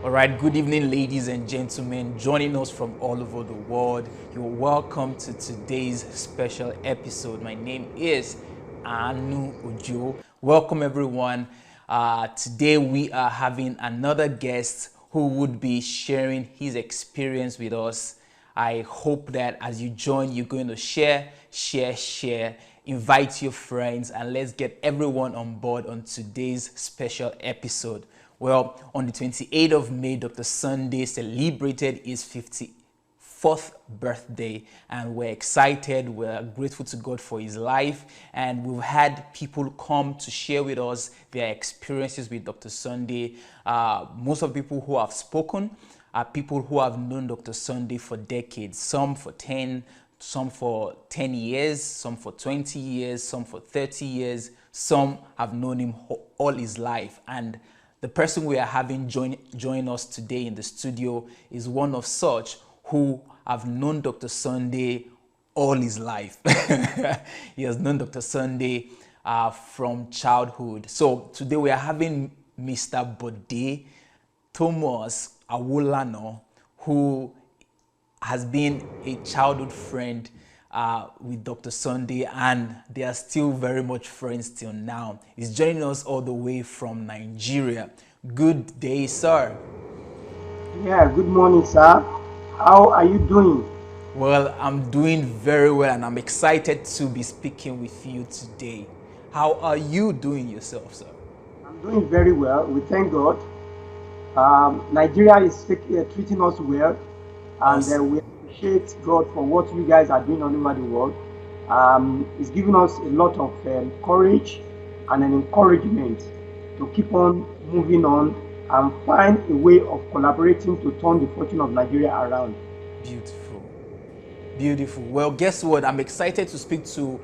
All right, good evening, ladies and gentlemen, joining us from all over the world. You're welcome to today's special episode. My name is Anu Ojo. Welcome, everyone. Today, we are having another guest who would be sharing his experience with us. I hope that as you join, you're going to share, invite your friends, and let's get everyone on board on today's special episode. Well, on the 28th of May, Dr. Sunday celebrated his 54th birthday, and we're excited. We're grateful to God for his life, and we've had people come to share with us their experiences with Dr. Sunday. Most of the people who have spoken are people who have known Dr. Sunday for decades, some for 10 years, some for 20 years, some for 30 years, some have known him all his life. And the person we are having join us today in the studio is one of such who have known Dr. Sunday all his life. He has known Dr. Sunday from childhood. So today we are having Mr. Bode Thomas Awolano, who has been a childhood friend with Dr. Sunday, and they are still very much friends till now. He's joining us all the way from Nigeria. Good day, sir. Yeah, good morning, sir. How are you doing? Well, I'm doing very well, and I'm excited to be speaking with you today. How are you doing yourself, sir? I'm doing very well. We thank God. Nigeria is treating us well, and Awesome. we appreciate God for what you guys are doing all over the world. It's giving us a lot of courage and an encouragement to keep on moving on and find a way of collaborating to turn the fortune of Nigeria around. Beautiful. Beautiful. Well, guess what? I'm excited to speak to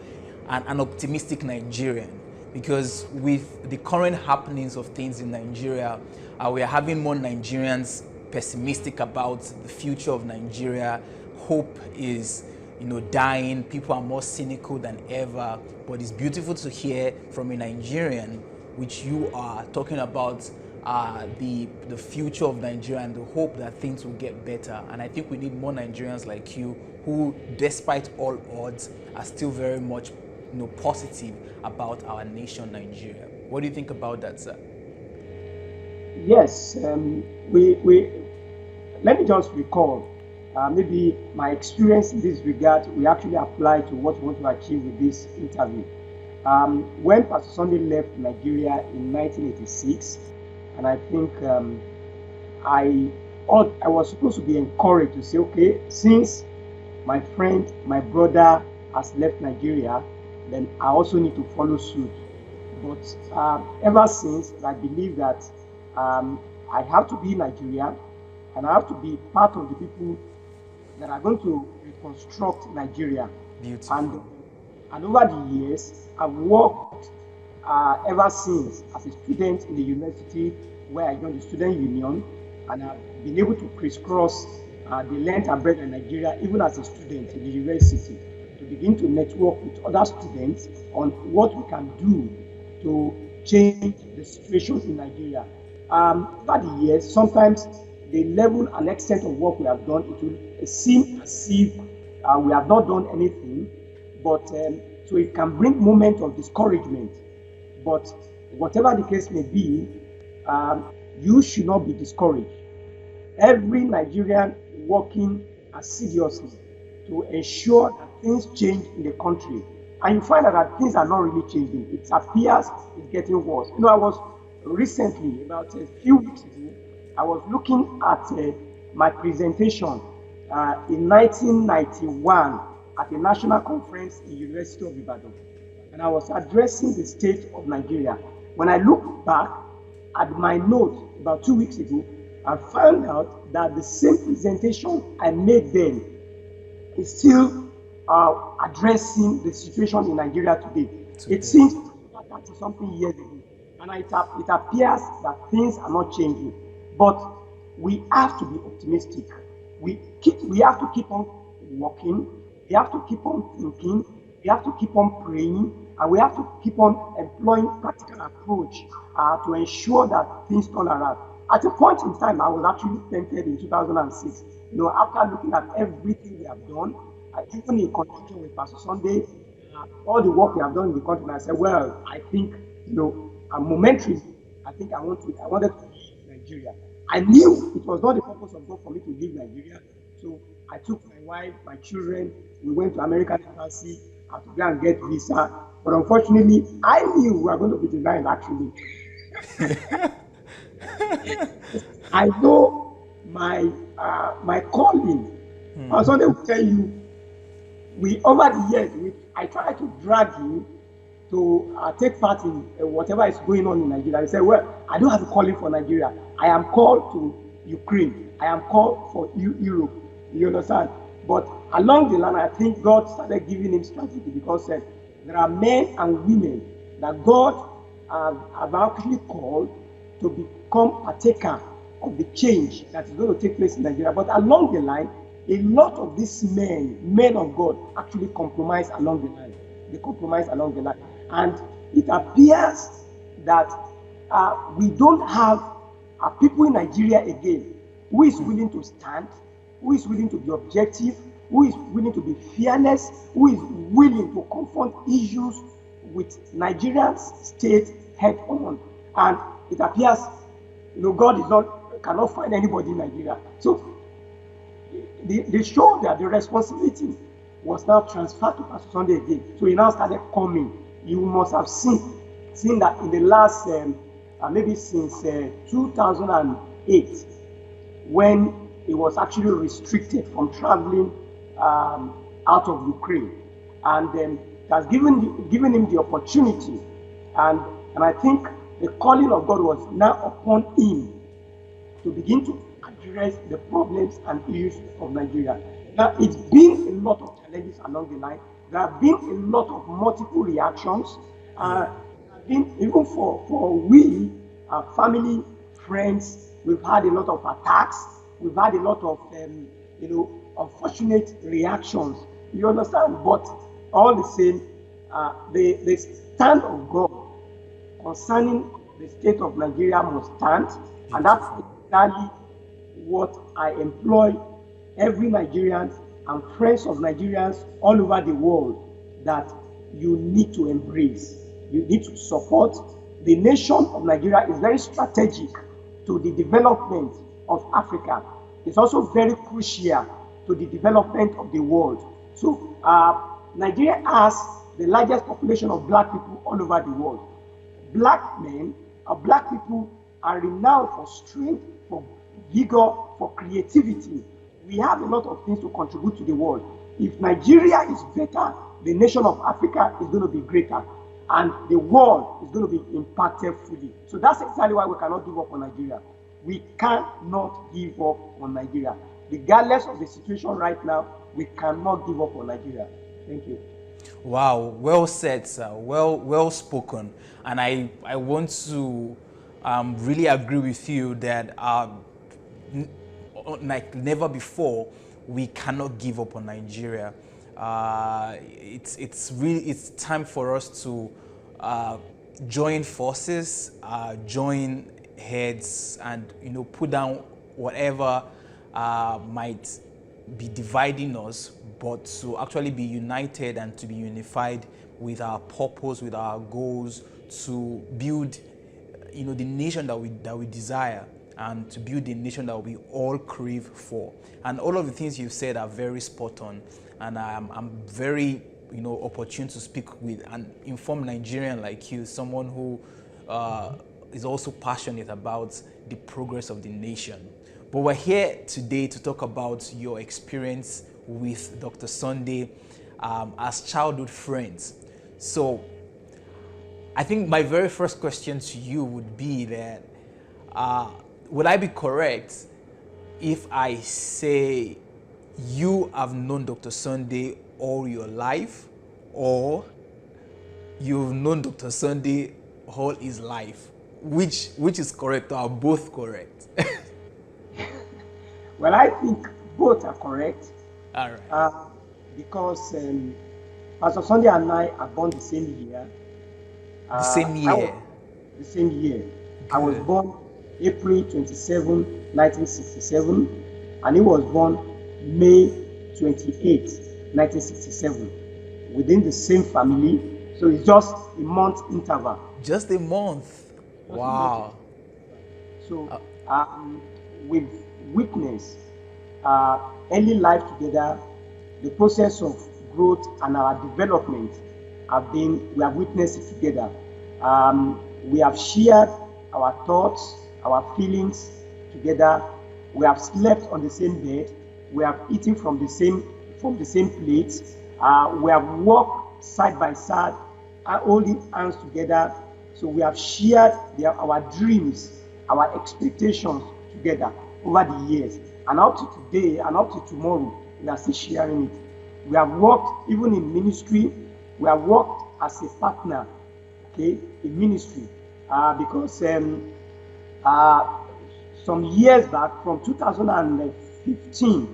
an optimistic Nigerian, because with the current happenings of things in Nigeria, we are having more Nigerians pessimistic about the future of Nigeria. Hope is, dying. People are more cynical than ever. But it's beautiful to hear from a Nigerian, which you are, talking about the future of Nigeria and the hope that things will get better. And I think we need more Nigerians like you who, despite all odds, are still very much positive about our nation, Nigeria. What do you think about that, sir? Yes, we let me just recall maybe my experience in this regard. We actually apply to what we want to achieve with this interview. When Pastor Sunday left Nigeria in 1986, and I think I I was supposed to be encouraged to say, okay, since my friend, my brother has left Nigeria, then I also need to follow suit. But ever since, I believe that um, I have to be Nigerian, and I have to be part of the people that are going to reconstruct Nigeria. And Beautiful. and over the years, I've worked ever since as a student in the university where I joined the student union, and I've been able to crisscross the length and breadth of Nigeria, even as a student in the university, to begin to network with other students on what we can do to change the situation in Nigeria. Over the years, sometimes the level and extent of work we have done, it will seem as if we have not done anything, but so it can bring moment of discouragement. But whatever the case may be, you should not be discouraged. Every Nigerian working assiduously to ensure that things change in the country. And you find out that things are not really changing. It appears it's getting worse. I was recently, about a few weeks ago, I was looking at my presentation in 1991 at a national conference in University of Ibadan. And I was addressing the state of Nigeria. When I look back at my note about 2 weeks ago, I found out that the same presentation I made then is still addressing the situation in Nigeria today. It Today. seems 30 something years ago, and it appears that things are not changing. But we have to be optimistic. We have to keep on working. We have to keep on thinking. We have to keep on praying, and we have to keep on employing practical approach to ensure that things turn around. at a point in time, I was actually tempted in 2006. After looking at everything we have done, even in conjunction with Pastor Sunday, all the work we have done in the country, and I said, well, I think, momentarily, I think I wanted to leave Nigeria. I knew it was not the purpose of God for me to leave Nigeria. So I took my wife, my children, we went to American Embassy to go and get visa. But unfortunately, I knew we were going to be denied actually. I know my calling. On Sunday will tell you, over the years, I try to drag him to take part in whatever is going on in Nigeria. He said, well, I don't have a calling for Nigeria. I am called to Ukraine. I am called for Europe. You understand? But along the line, I think God started giving him strategy because there are men and women that God have actually called to become partaker of the change that is going to take place in Nigeria. But along the line, a lot of these men of God, actually compromise along the line. They compromise along the line. And it appears that we don't have people in Nigeria again who is willing to stand, who is willing to be objective, who is willing to be fearless, who is willing to confront issues with Nigeria's state head on. And it appears, God cannot find anybody in Nigeria. So they show that the responsibility was now transferred to Pastor Sunday again. So he now started coming. You must have seen that in the last, maybe since 2008, when he was actually restricted from traveling out of Ukraine. And it has given him the opportunity. And I think the calling of God was now upon him to begin to address the problems and issues of Nigeria. Now, it's been a lot of challenges along the line. There have been a lot of multiple reactions. Even for we, our family, friends, we've had a lot of attacks. We've had a lot of, unfortunate reactions. You understand? But all the same, the stand of God concerning the state of Nigeria must stand, and that's exactly what I employ every Nigerian and friends of Nigerians all over the world, that you need to embrace. You need to support. The nation of Nigeria is very strategic to the development of Africa. It's also very crucial to the development of the world. So Nigeria has the largest population of black people all over the world. Black people are renowned for strength, for vigor, for creativity. We have a lot of things to contribute to the world. If Nigeria is better, the nation of Africa is going to be greater, and the world is going to be impacted fully. So that's exactly why we cannot give up on Nigeria. We cannot give up on Nigeria. Regardless of the situation right now, we cannot give up on Nigeria. Thank you. Wow, well said, sir. Well spoken. And I want to really agree with you that like never before, we cannot give up on Nigeria. It's time for us to join forces, join heads, and put down whatever might be dividing us, but to actually be united and to be unified with our purpose, with our goals, to build the nation that we desire, and to build the nation that we all crave for. And all of the things you've said are very spot on, and I'm very opportune to speak with an informed Nigerian like you, someone who is also passionate about the progress of the nation. But we're here today to talk about your experience with Dr. Sunday as childhood friends. So I think my very first question to you would be that, would I be correct if I say you have known Dr. Sunday all your life, or you've known Dr. Sunday all his life? Which is correct, or are both correct? Well, I think both are correct. All right. Because Pastor Sunday and I are born the same year. The same year? The same year. I was born April 27, 1967, and he was born May 28, 1967, within the same family. So it's just a month interval. Just a month. Just a month. Wow. So we've witnessed early life together, the process of growth and our development we have witnessed it together. We have shared our thoughts, our feelings together. We have slept on the same bed. We have eaten from the same plate. We have walked side by side, holding hands together. So we have shared our dreams, our expectations together over the years. And up to today and up to tomorrow, we are still sharing it. We have worked even in ministry. We have worked as a partner, in ministry, because some years back, from 2015,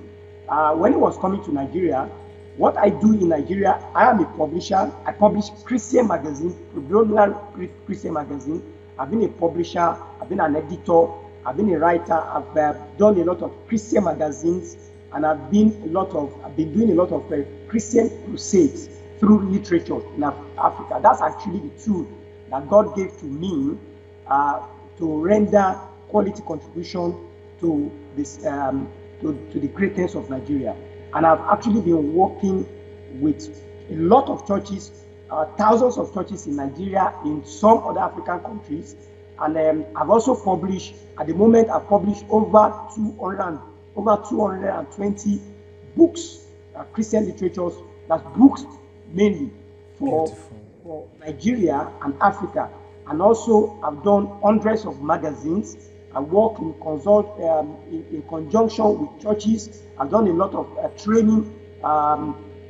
when he was coming to Nigeria, what I do in Nigeria, I am a publisher. I publish Christian magazine, predominantly Christian magazine. I've been a publisher. I've been an editor. I've been a writer. I've done a lot of Christian magazines, and I've been doing a lot of Christian crusades through literature in Africa. That's actually the tool that God gave to me to render quality contribution to this to the greatness of Nigeria. And I've actually been working with a lot of churches, thousands of churches in Nigeria, in some other African countries. And I've also published, at the moment, I've published over 220 books, Christian literatures. That's books mainly for Nigeria and Africa. And also, I've done hundreds of magazines. I work in conjunction with churches. I've done a lot of training,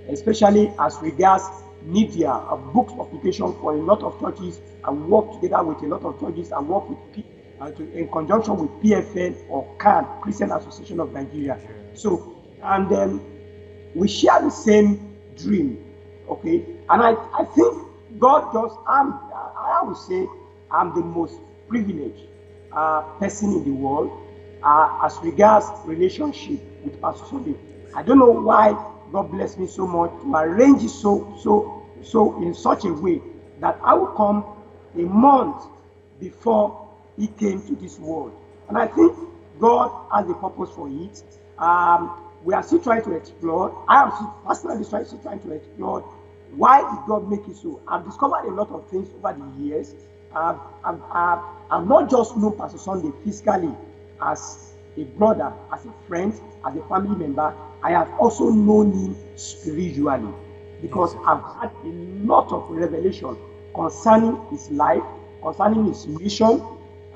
especially as regards media, books publication for a lot of churches. I work together with a lot of churches. I work with in conjunction with PFN or CAN, Christian Association of Nigeria. So, and then we share the same dream, and I think God I would say I'm the most privileged person in the world as regards relationship with Pastor Sunday. I don't know why God blessed me so much to arrange it so in such a way that I will come a month before he came to this world. And I think God has a purpose for it. We are still trying to explore. I am personally still trying to explore why did God make it so. I've discovered a lot of things over the years. I've not just known Pastor Sunday physically as a brother, as a friend, as a family member. I have also known him spiritually, because I've had a lot of revelation concerning his life, concerning his mission,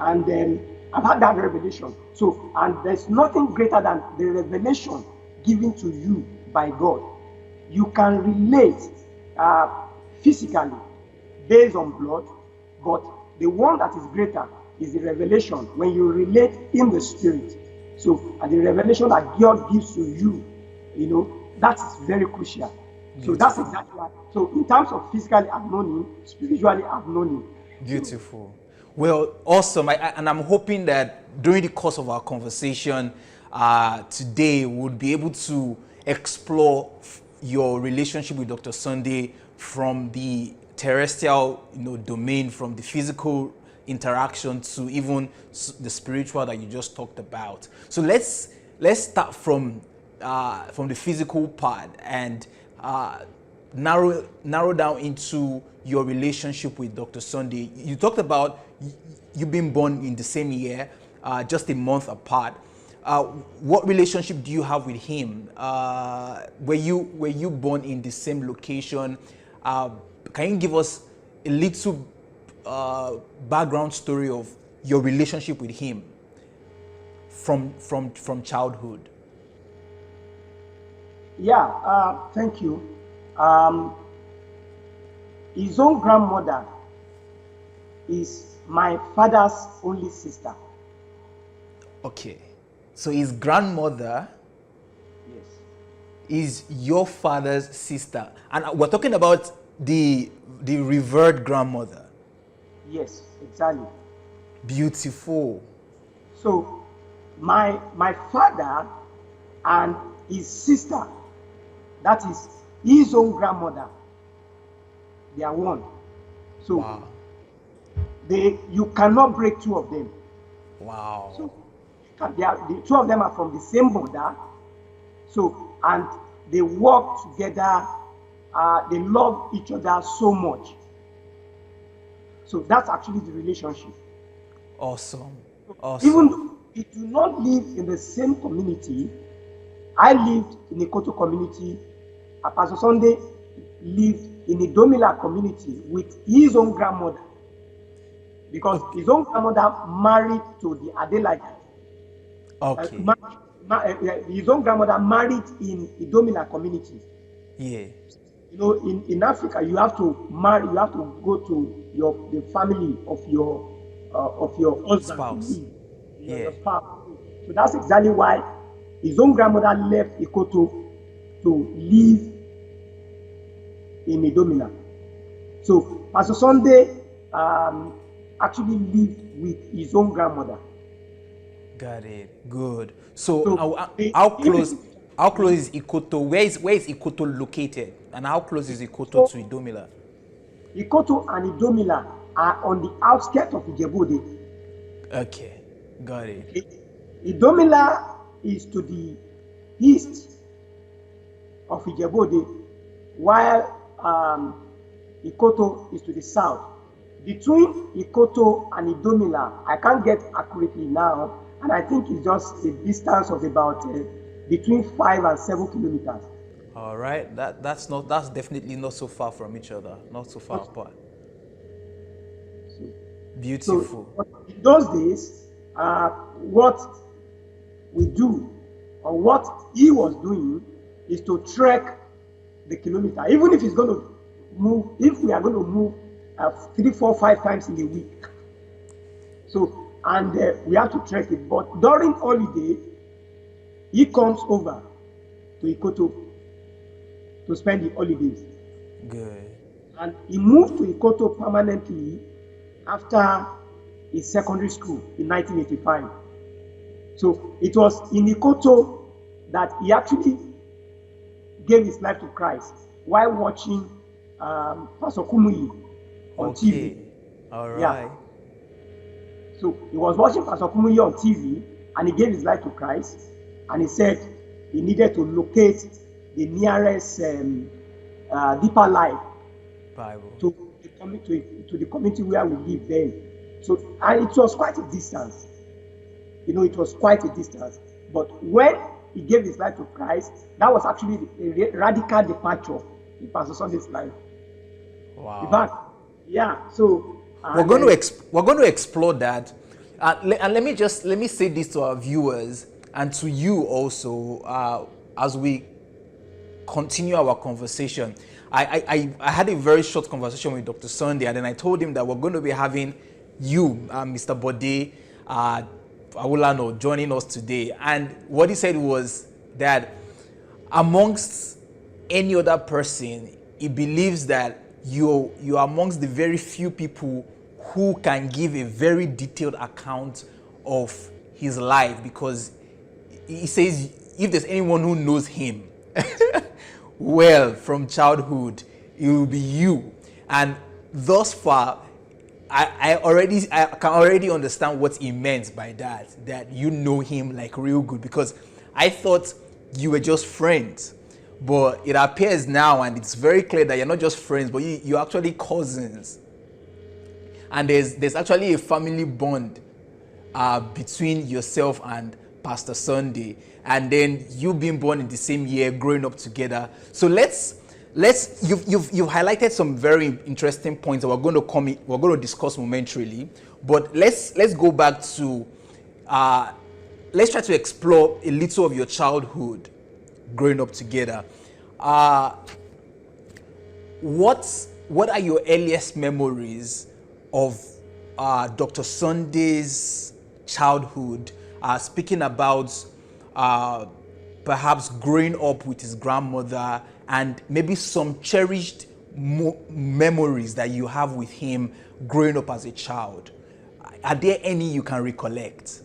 and then I've had that revelation. So, and there's nothing greater than the revelation given to you by God. You can relate physically based on blood, but the one that is greater is the revelation when you relate in the spirit. So, and the revelation that God gives to you, that's very crucial. So that's exactly why. So in terms of physically, I've known him. Spiritually, I've known him. Beautiful. Well, awesome. And I'm hoping that during the course of our conversation today, we'll be able to explore your relationship with Dr. Sunday from the terrestrial, domain, from the physical interaction to even the spiritual that you just talked about. So let's start from the physical part and narrow down into your relationship with Dr. Sunday. You talked about you being born in the same year, just a month apart. What relationship do you have with him? Were you born in the same location? Can you give us a little background story of your relationship with him from childhood? Yeah, thank you. His own grandmother is my father's only sister. Okay, so his grandmother, yes, is your father's sister, and we're talking about the revered grandmother. Yes, exactly. Beautiful. So my father and his sister, that is his own grandmother, they are one. So Wow. you cannot break two of them. Wow. So the two of them are from the same mother. So, and they work together. They love each other so much. So that's actually the relationship. Awesome. Even Awesome. though we do not live in the same community, I lived in a Koto community. Pastor Sunday lived in a Domila community with his own grandmother, because his own grandmother married to the Adelaja. Okay. His own grandmother married in the Domila community. Yeah. You know, in Africa, you have to marry, you have to go to the family of your husband to Spouse. live, Yeah. your spouse. So that's exactly why his own grandmother left Ikoto to live in Idomina. So Pastor Sunday actually lived with his own grandmother. Got it. Good. So So how close is Ikoto? Where is Ikoto located? And how close is Ikoto to Idomila? Ikoto and Idomila are on the outskirts of Ijebu-Ode. Okay. Got it. Okay. Idomila is to the east of Ijebu-Ode, while Ikoto is to the south. Between Ikoto and Idomila, I can't get accurately now, and I think it's just a distance of about between 5 and 7 kilometers. All right. That's definitely not so far from each other. Not so far apart. Beautiful. So in those days, what we do, or what he was doing, is to trek the kilometer. Even if it's going to move, if we are going to move 3, 4, 5 times in a week. So, and we have to trek it. But during holiday, he comes over to Ikoto to spend the holidays. Good. And he moved to Ikoto permanently after his secondary school in 1985. So it was in Ikoto that he actually gave his life to Christ while watching Pastor Kumuyi on TV. All right. Yeah. So he was watching Pastor Kumuyi on TV, and he gave his life to Christ, and he said he needed to locate the nearest Deeper Life Bible. to the community where we live then. So, and it was quite a distance. You know, it was quite a distance. But when he gave his life to Christ, that was actually a radical departure in Pastor Sunday's life. Wow. In fact, yeah. So we're going to explore that, and let me say this to our viewers and to you also as we continue our conversation. I had a very short conversation with Dr. Sunday, and then I told him that we're going to be having you, Mr. Bode Awolano, joining us today. And what he said was that amongst any other person, he believes that you are amongst the very few people who can give a very detailed account of his life, because he says if there's anyone who knows him well from childhood, it will be you. And thus far, I can already understand what he meant by that you know him like real good, because I thought you were just friends. But it appears now, and it's very clear that you're not just friends, but you're actually cousins. And there's actually a family bond between yourself and Pastor Sunday, and then you being born in the same year, growing up together. So you've highlighted some very interesting points that we're going to discuss momentarily. But let's go back to let's try to explore a little of your childhood growing up together. What are your earliest memories of Dr. Sunday's childhood? Speaking about perhaps growing up with his grandmother, and maybe some cherished memories that you have with him growing up as a child. Are there any you can recollect?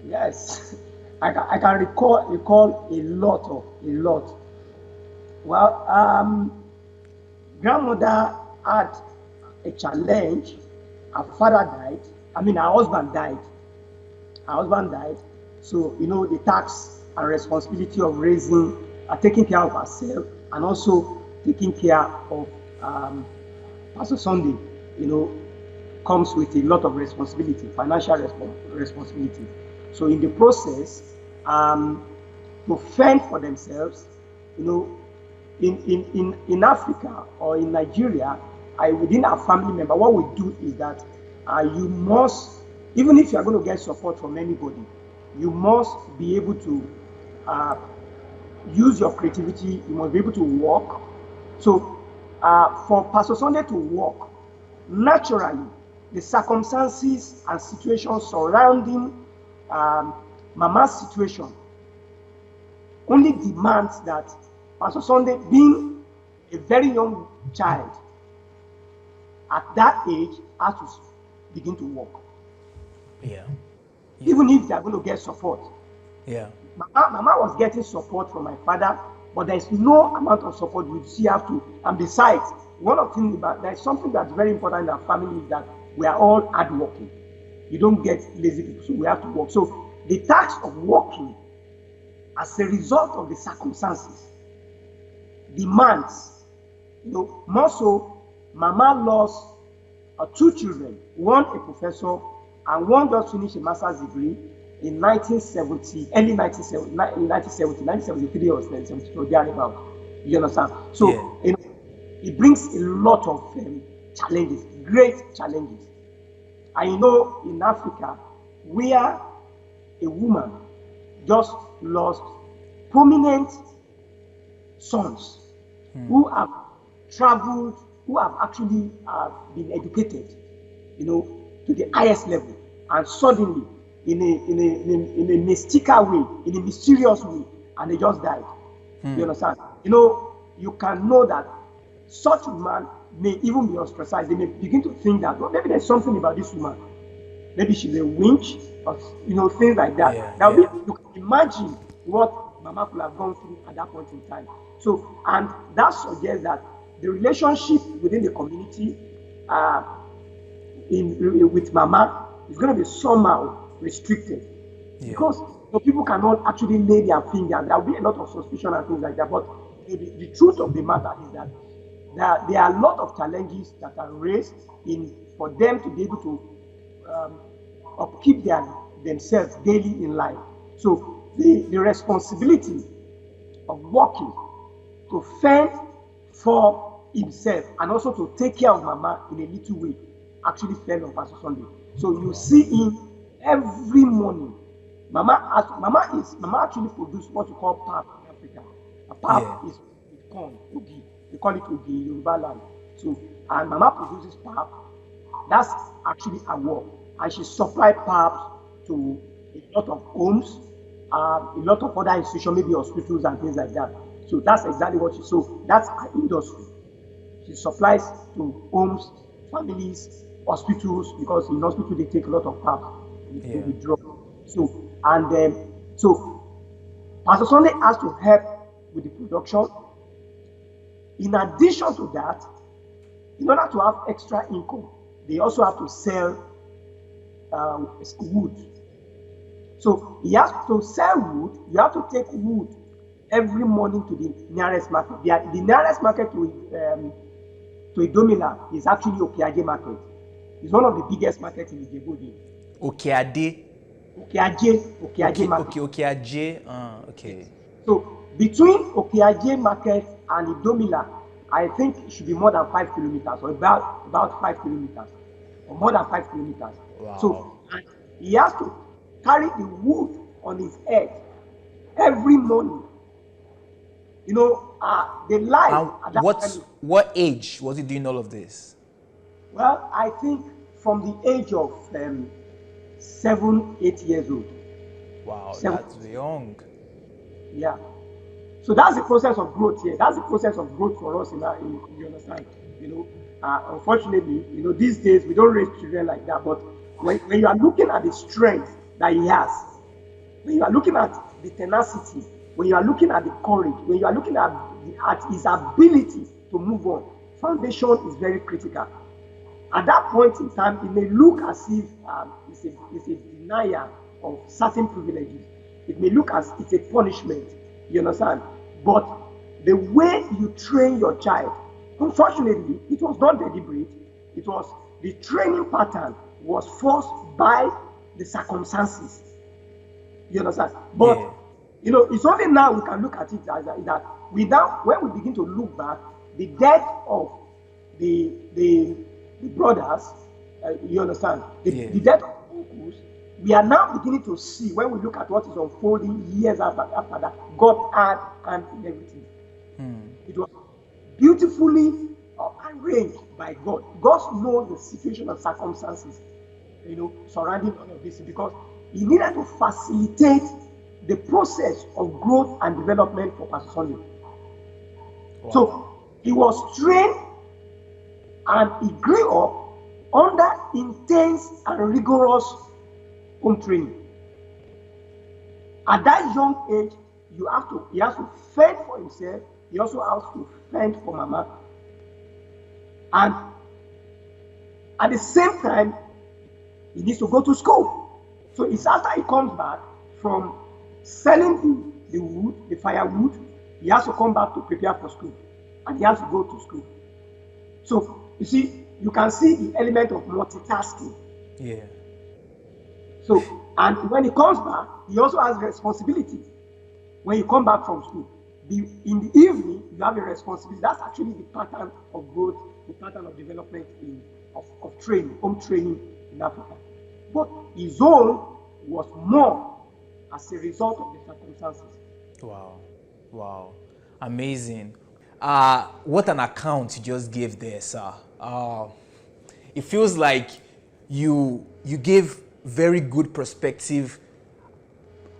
Yes, I can recall a lot. Well, grandmother had a challenge. Her father died. I mean, her husband died. Her husband died. So, the task and responsibility of raising, taking care of herself, and also taking care of um, Pastor Sunday, you know, comes with a lot of responsibility, financial responsibility. So, in the process, to fend for themselves, you know, in Africa or in Nigeria, within our family member, what we do is that you must, even if you are going to get support from anybody, you must be able to uh, use your creativity. You must be able to work. So, for Pastor Sunday to work, naturally, the circumstances and situations surrounding um, Mama's situation only demands that Pastor Sunday, being a very young child, at that age, has to begin to work. Yeah. Even if they are going to get support. Yeah. Mama was getting support from my father, but there is no amount of support you see have to. And besides, one of the things about there's something that's very important in our family is that we are all hardworking. You don't get lazy people, so we have to work. So the task of working, as a result of the circumstances, demands, more so. Mama lost two children, one a professor and one just finished a master's degree in 1970, early 1970, 1973 or 1972, thereabout. You understand? So, it brings a lot of challenges, great challenges. And in Africa, where a woman just lost prominent sons who have traveled, who have actually been educated, to the highest level, and suddenly, in a mystical way, in a mysterious way, and they just died. You understand? You can know that such a man may even be ostracized. They may begin to think that, well, maybe there's something about this woman. Maybe she's a winch, or things like that. You can imagine what Mama could have gone through at that point in time. So, and that suggests that the relationship within the community with Mama is going to be somehow restricted, because people cannot actually lay their finger. There will be a lot of suspicion and things like that. But the truth of the matter is that there are a lot of challenges that are raised for them to be able to upkeep themselves daily in life. So the responsibility of working to fend for himself and also to take care of Mama in a little way actually fell on Pastor Sunday. So you see him every morning. Mama actually produces what you call pap in Africa. A pap is with corn, ugi. They call it ugi in Yoruba land. So, and Mama produces pap. That's actually her work. And she supplies pap to a lot of homes, a lot of other institutions, maybe hospitals and things like that. So that's exactly what so that's her industry. She supplies to homes, families, hospitals, because in hospital they take a lot of pap to withdraw. So, and so Pastor Sunday has to help with the production. In addition to that, in order to have extra income, they also have to sell wood. So he has to sell wood. You have to take wood every morning to the nearest market. The nearest market to Idomila is actually Okeaje market. It's one of the biggest markets in Ijebu. Okeaje market. Okeaje. Okay. So between Okeaje market and Idomila, I think it should be more than 5 kilometers, or about 5 kilometers, or more than 5 kilometers. Wow. So he has to carry the wood on his head every morning. The life at that time. What age was he doing all of this? Well, I think from the age of 7, 8 years old. Wow, that's young. Yeah. So that's the process of growth here. That's the process of growth for us you understand. Unfortunately, these days we don't raise children like that. But when you are looking at the strength that he has, when you are looking at the tenacity, when you are looking at the courage, when you are looking at his ability to move on, foundation is very critical. At that point in time, it may look as if it's a denial of certain privileges. It may look as it's a punishment. You understand? But the way you train your child, unfortunately, it was not deliberate. It was the training pattern was forced by the circumstances. You understand? But it's only now we can look at it as that without when we begin to look back, the death of the brothers, you understand, the death of uncles, we are now beginning to see when we look at what is unfolding years after that, God had hand in everything. It was beautifully arranged by God. God knows the situation and circumstances, surrounding all of this, because He needed to facilitate the process of growth and development for Pastor Sunday. Wow. So he was trained and he grew up under intense and rigorous home training. At that young age, he has to fend for himself. He also has to fend for Mama. And at the same time, he needs to go to school. So it's after he comes back from selling the wood, the firewood, he has to come back to prepare for school. And he has to go to school. So, you see, you can see the element of multitasking. Yeah. So, and when he comes back, he also has responsibility. When you come back from school, in the evening, you have a responsibility. That's actually the pattern of growth, the pattern of development of training, home training in Africa. But his own was more as a result of the circumstances. Wow. Amazing. What an account you just gave there, sir. It feels like you gave very good perspective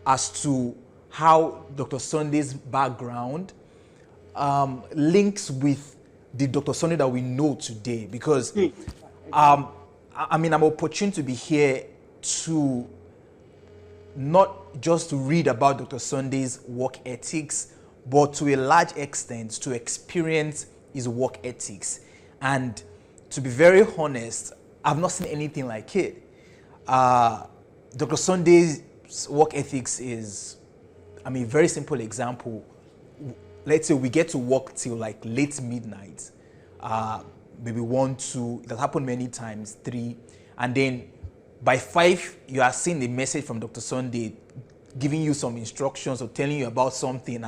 as to how Dr. Sunday's background links with the Dr. Sunday that we know today. Because I'm opportune to be here to not just to read about Dr. Sunday's work ethics, but to a large extent to experience his work ethics. And to be very honest, I've not seen anything like it. Dr. Sunday's work ethics is, a very simple example. Let's say we get to work till like late midnight, maybe 1, 2, it has happened many times, 3, and then by 5, you are seeing the message from Dr. Sunday giving you some instructions or telling you about something,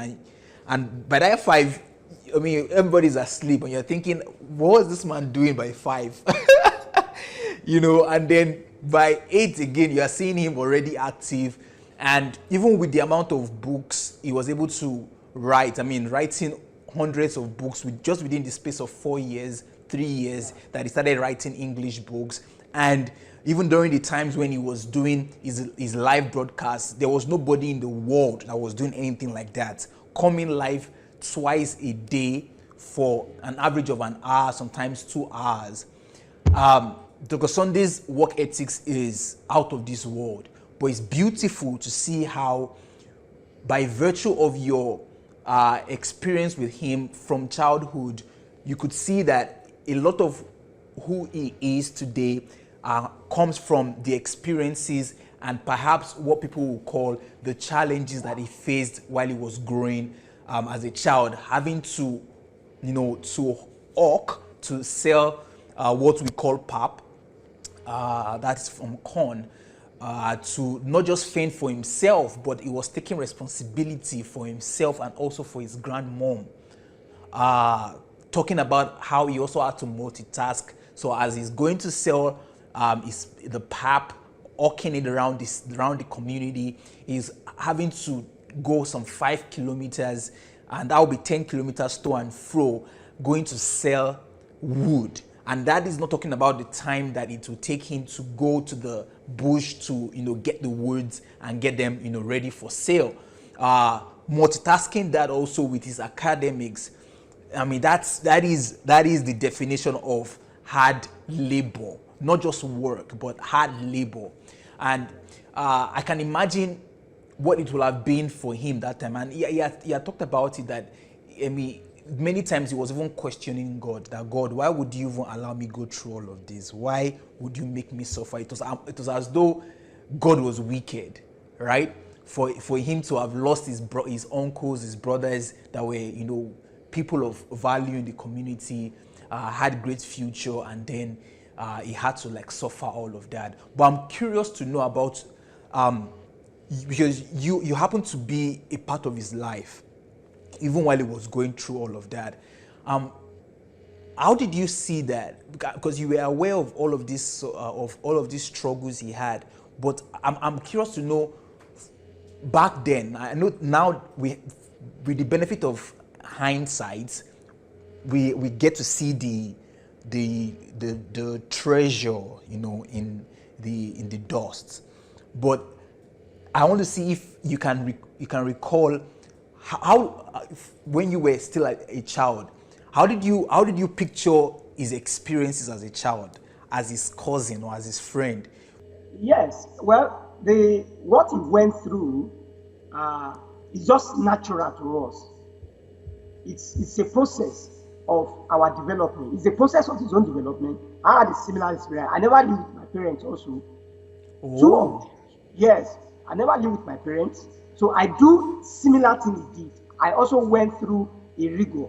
and by that 5, everybody's asleep and you're thinking, what is this man doing by 5? And then by 8 again, you are seeing him already active, and even with the amount of books he was able to write, writing hundreds of books just within the space of 4 years, 3 years that he started writing English books. And even during the times when he was doing his live broadcasts, there was nobody in the world that was doing anything like that. Coming live twice a day for an average of an hour, sometimes 2 hours. Dr. Sunday's work ethics is out of this world, but it's beautiful to see how, by virtue of your experience with him from childhood, you could see that a lot of who he is today comes from the experiences and perhaps what people will call the challenges that he faced while he was growing as a child, having to, to hawk, to sell what we call pap, that's from corn, to not just fend for himself, but he was taking responsibility for himself and also for his grandmom. Talking about how he also had to multitask. So as he's going to sell the pap, hawking it around the community, he's having to go some 5 kilometers, and that will be 10 kilometers to and fro, going to sell wood. And that is not talking about the time that it will take him to go to the bush to, get the woods and get them, ready for sale. Multitasking that also with his academics. That is the definition of hard labor, not just work, but hard labor. And I can imagine what it will have been for him that time. And he had talked about it that, I mean, many times he was even questioning God, that God, why would you even allow me go through all of this? Why would you make me suffer? It was as though God was wicked, right? For him to have lost his uncles, his brothers that were, people of value in the community, had great future, and then he had to like suffer all of that. But I'm curious to know about, because you happen to be a part of his life, even while he was going through all of that. How did you see that? Because you were aware of all of this, of all of these struggles he had. But I'm curious to know, back then, I know now with the benefit of hindsight, we get to see the treasure, in the dust. But I want to see if you can recall how when you were still a child, how did you picture his experiences as a child, as his cousin or as his friend? Yes. Well, what he went through is just natural to us. It's a process of our development. It's a process of his own development. I had a similar experience. I never lived with my parents also. So, yes, I never lived with my parents. So I do similar things he did. I also went through a rigor,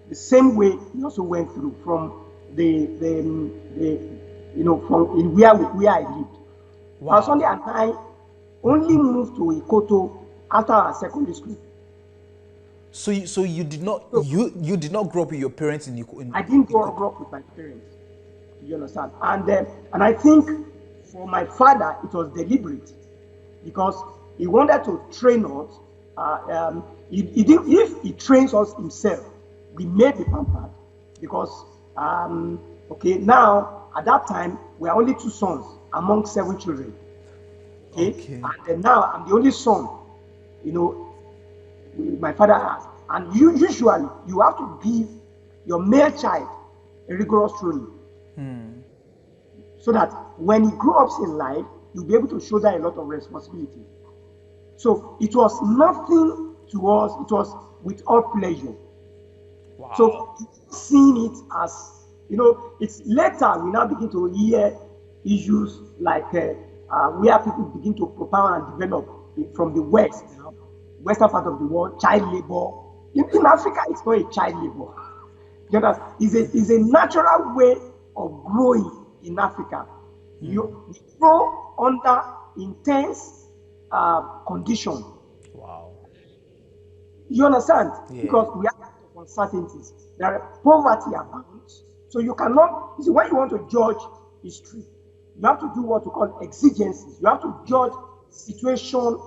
the same way he also went through from from in where I lived. Wow. Sunday and I only moved to Ikoto after our secondary school. So you did not you did not grow up with your parents in I didn't grow up with my parents. You understand? And I think for my father it was deliberate, because he wanted to train us. If he trains us himself, we may be pampered, because now at that time we are only 2 sons among 7 children. Okay. And then now I'm the only son, my father has. And usually you have to give your male child a rigorous training, so that when he grows up in life, you'll be able to shoulder a lot of responsibility. So it was nothing to us, it was with all pleasure. Wow. So seeing it as, it's later we now begin to hear issues like where people begin to propound and develop from the West, western part of the world, child labor. In Africa, it's not a child labor. You know, it's a natural way of growing in Africa. You grow under intense condition. Wow. You understand? Yeah. Because we have uncertainties. There are poverty abounds. So you cannot, when you want to judge history, you have to do what we call exigencies. You have to judge situation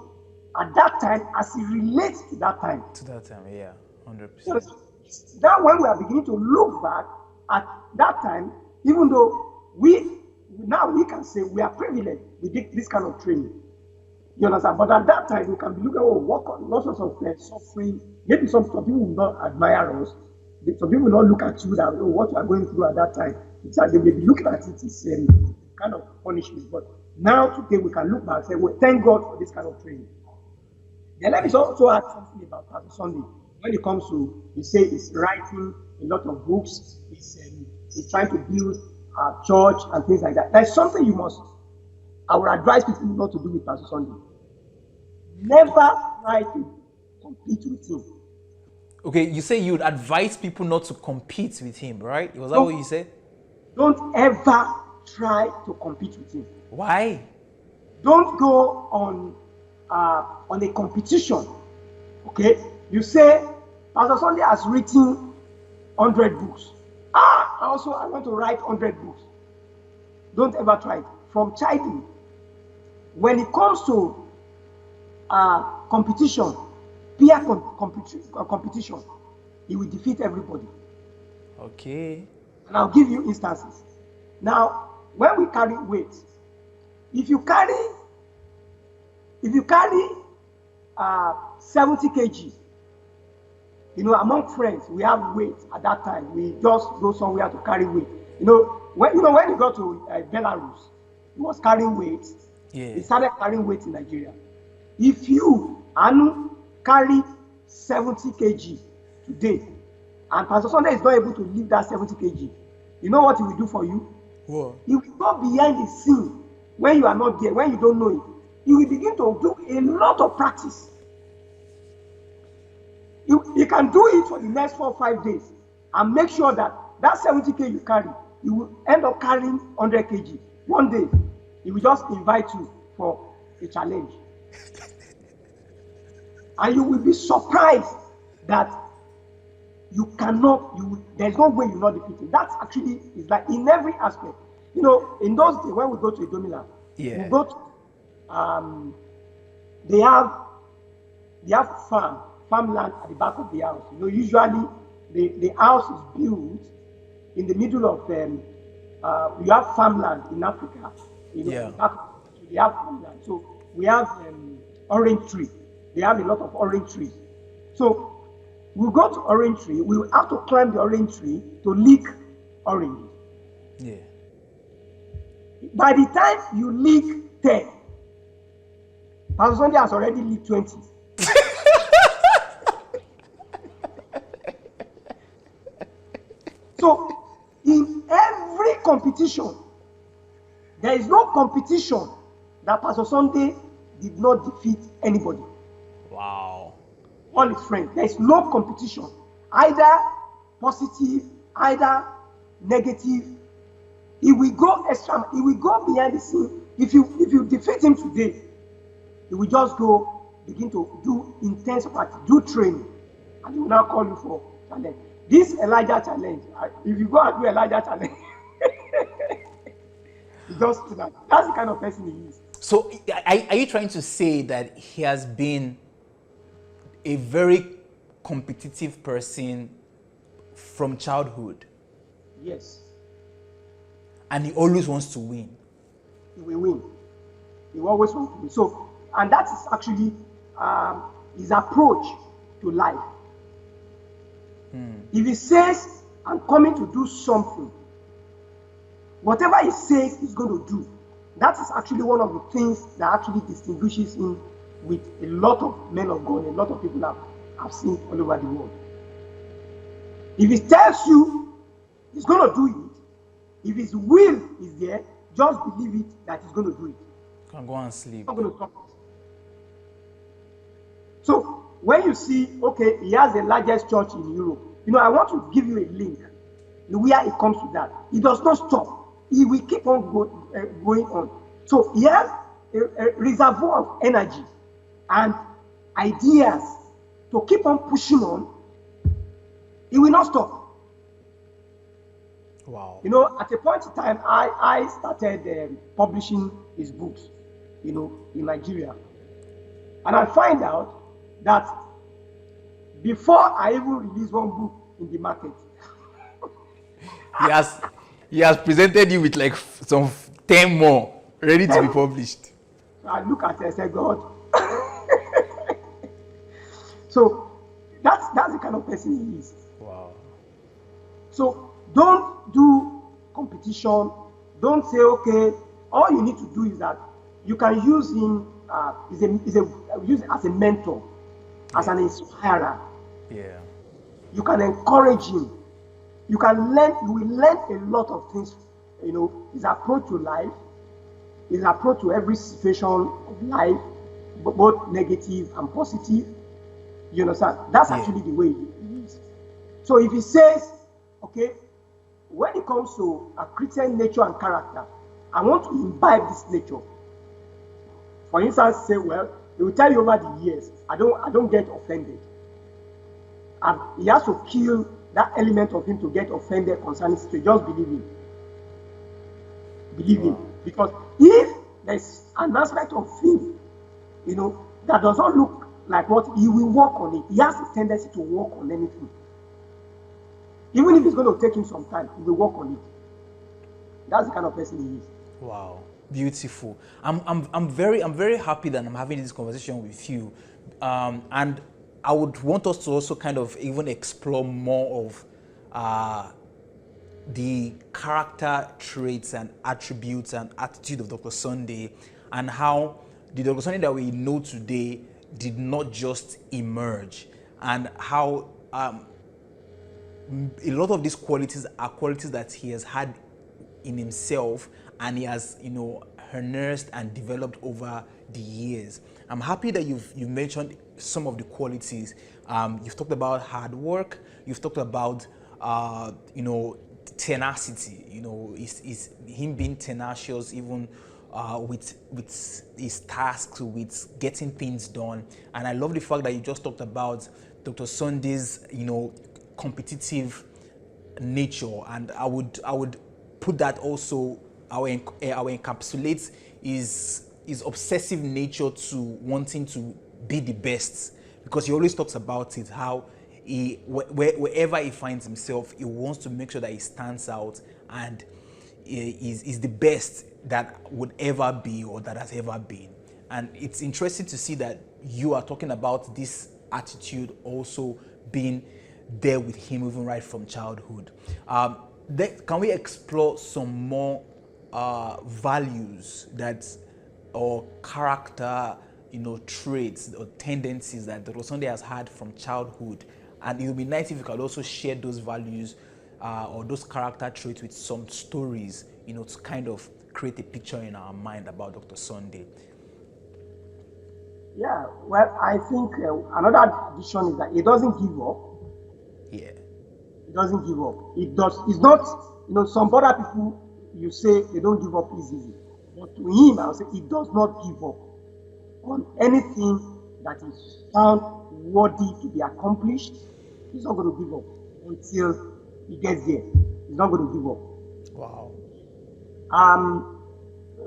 at that time as it relates to that time. To that time, yeah, 100%. Now when we are beginning to look back at that time, even though we can say we are privileged with this kind of training. You understand? But at that time, we can be looking at lots of suffering. Maybe some people will not admire us. Some people will not look at you that, what you are going through at that time. It's like they may be looking at it as kind of punishment. But now today we can look back and say, well, thank God for this kind of training. Then let me also add something about Pastor Sunday. When it comes to, he say he's writing a lot of books, he's trying to build a church and things like that. There's something I would advise people not to do with Pastor Sunday. Never try to compete with him. Okay, you say you'd advise people not to compete with him, right? Was that what you said? Don't ever try to compete with him. Why? Don't go on a competition. Okay? You say, Pastor Sunday has written 100 books. I want to write 100 books. Don't ever try it. From childhood, when it comes to competition, peer competition, he will defeat everybody. Okay. And I'll give you instances. Now, when we carry weight, if you carry 70 kg, among friends, we have weight at that time. We just go somewhere to carry weight. When he got to Belarus, he was carrying weight. Yeah. He started carrying weight in Nigeria. If you, Anu, carry 70 kg today, and Pastor Sunday is not able to lift that 70 kg, you know what he will do for you? What? He will go behind the scene when you are not there, when you don't know it. He will begin to do a lot of practice. You can do it for the next 4 or 5 days and make sure that that 70 kg you carry, you will end up carrying 100 kg. One day, he will just invite you for a challenge. And you will be surprised that you cannot, there's no way you're not defeated. That actually is like in every aspect. You know, in those days when we go to Idomila, we go to, they have farmland at the back of the house. You know, usually the house is built in the middle of you have farmland in Africa. You know, they have farmland. So we have orange tree. They have a lot of orange trees. So we go to orange tree. We will have to climb the orange tree to lick oranges. Yeah. By the time you lick 10, Pastor Sunday has already licked 20. So, in every competition, there is no competition that Pastor Sunday did not defeat anybody. Wow. All his friends. There is no competition, either positive, either negative. He will go extra. He will go behind the scene. If you defeat him today, he will just go begin to do intense practice, do training, and he will now call you for challenge. This Elijah challenge, if you go and do Elijah challenge, just that. That's the kind of person he is. So, are you trying to say that he has been a very competitive person from childhood? Yes. And he always wants to win. He will win. He always wants to win. So, and that is actually his approach to life. If he says, I'm coming to do something, whatever he says he's going to do, that is actually one of the things that actually distinguishes him with a lot of men of God, a lot of people that I've seen all over the world. If he tells you he's going to do it, if his will is there, just believe it that he's going to do it. You can go and sleep. He's not going to stop it. So when you see, okay, he has the largest church in Europe, you know, I want to give you a link where it comes to that. He does not stop. He will keep on going on. So he has a reservoir of energy and ideas to keep on pushing on. He will not stop. Wow. You know, at a point in time, I started publishing his books, you know, in Nigeria. And I find out that before I even release one book in the market, he has presented you with like some 10 more ready to be published. So I look at it and say, God. So that's the kind of person he is. Wow. So don't do competition. Don't say, okay, all you need to do is that you can use him use him as a mentor, as an inspirer. Yeah. You can encourage him. You will learn a lot of things, you know, his approach to life, his approach to every situation of life, both negative and positive. You understand? That's actually the way he is. So if he says, okay, when it comes to a Christian nature and character, I want to imbibe this nature. For instance, say, well, he will tell you over the years, I don't get offended. And he has to kill that element of him to get offended concerning situation. Just believe him. Believe him. Because if there's an aspect of him, you know, that does not look like what he will work on it. He has a tendency to work on anything. Even if it's going to take him some time, he will work on it. That's the kind of person he is. Wow. Beautiful. I'm very happy that I'm having this conversation with you. And I would want us to also kind of even explore more of the character traits and attributes and attitude of Dr. Sunday, and how the Dr. Sunday that we know today did not just emerge, and how a lot of these qualities are qualities that he has had in himself, and he has, harnessed and developed over the years. I'm happy that you've mentioned some of the qualities. You've talked about hard work. You've talked about tenacity. Is him being tenacious even with his tasks, with getting things done. And I love the fact that you just talked about Dr. Sunday's competitive nature, and I would put that also, I will encapsulate his obsessive nature to wanting to be the best, because he always talks about it, how wherever he finds himself, he wants to make sure that he stands out and is the best that would ever be or that has ever been. And it's interesting to see that you are talking about this attitude also being there with him even right from childhood. Can we explore some more values that, or character, traits or tendencies that Dr. Sunday has had from childhood? And it would be nice if you could also share those values or those character traits with some stories, to kind of create a picture in our mind about Dr. Sunday. Yeah, well, I think another addition is that he doesn't give up. Yeah. He doesn't give up. It does. It's not, some other people, you say they don't give up easily. But to him, I would say he does not give up on anything that is found worthy to be accomplished. He's not going to give up until he gets there. He's not going to give up. Wow.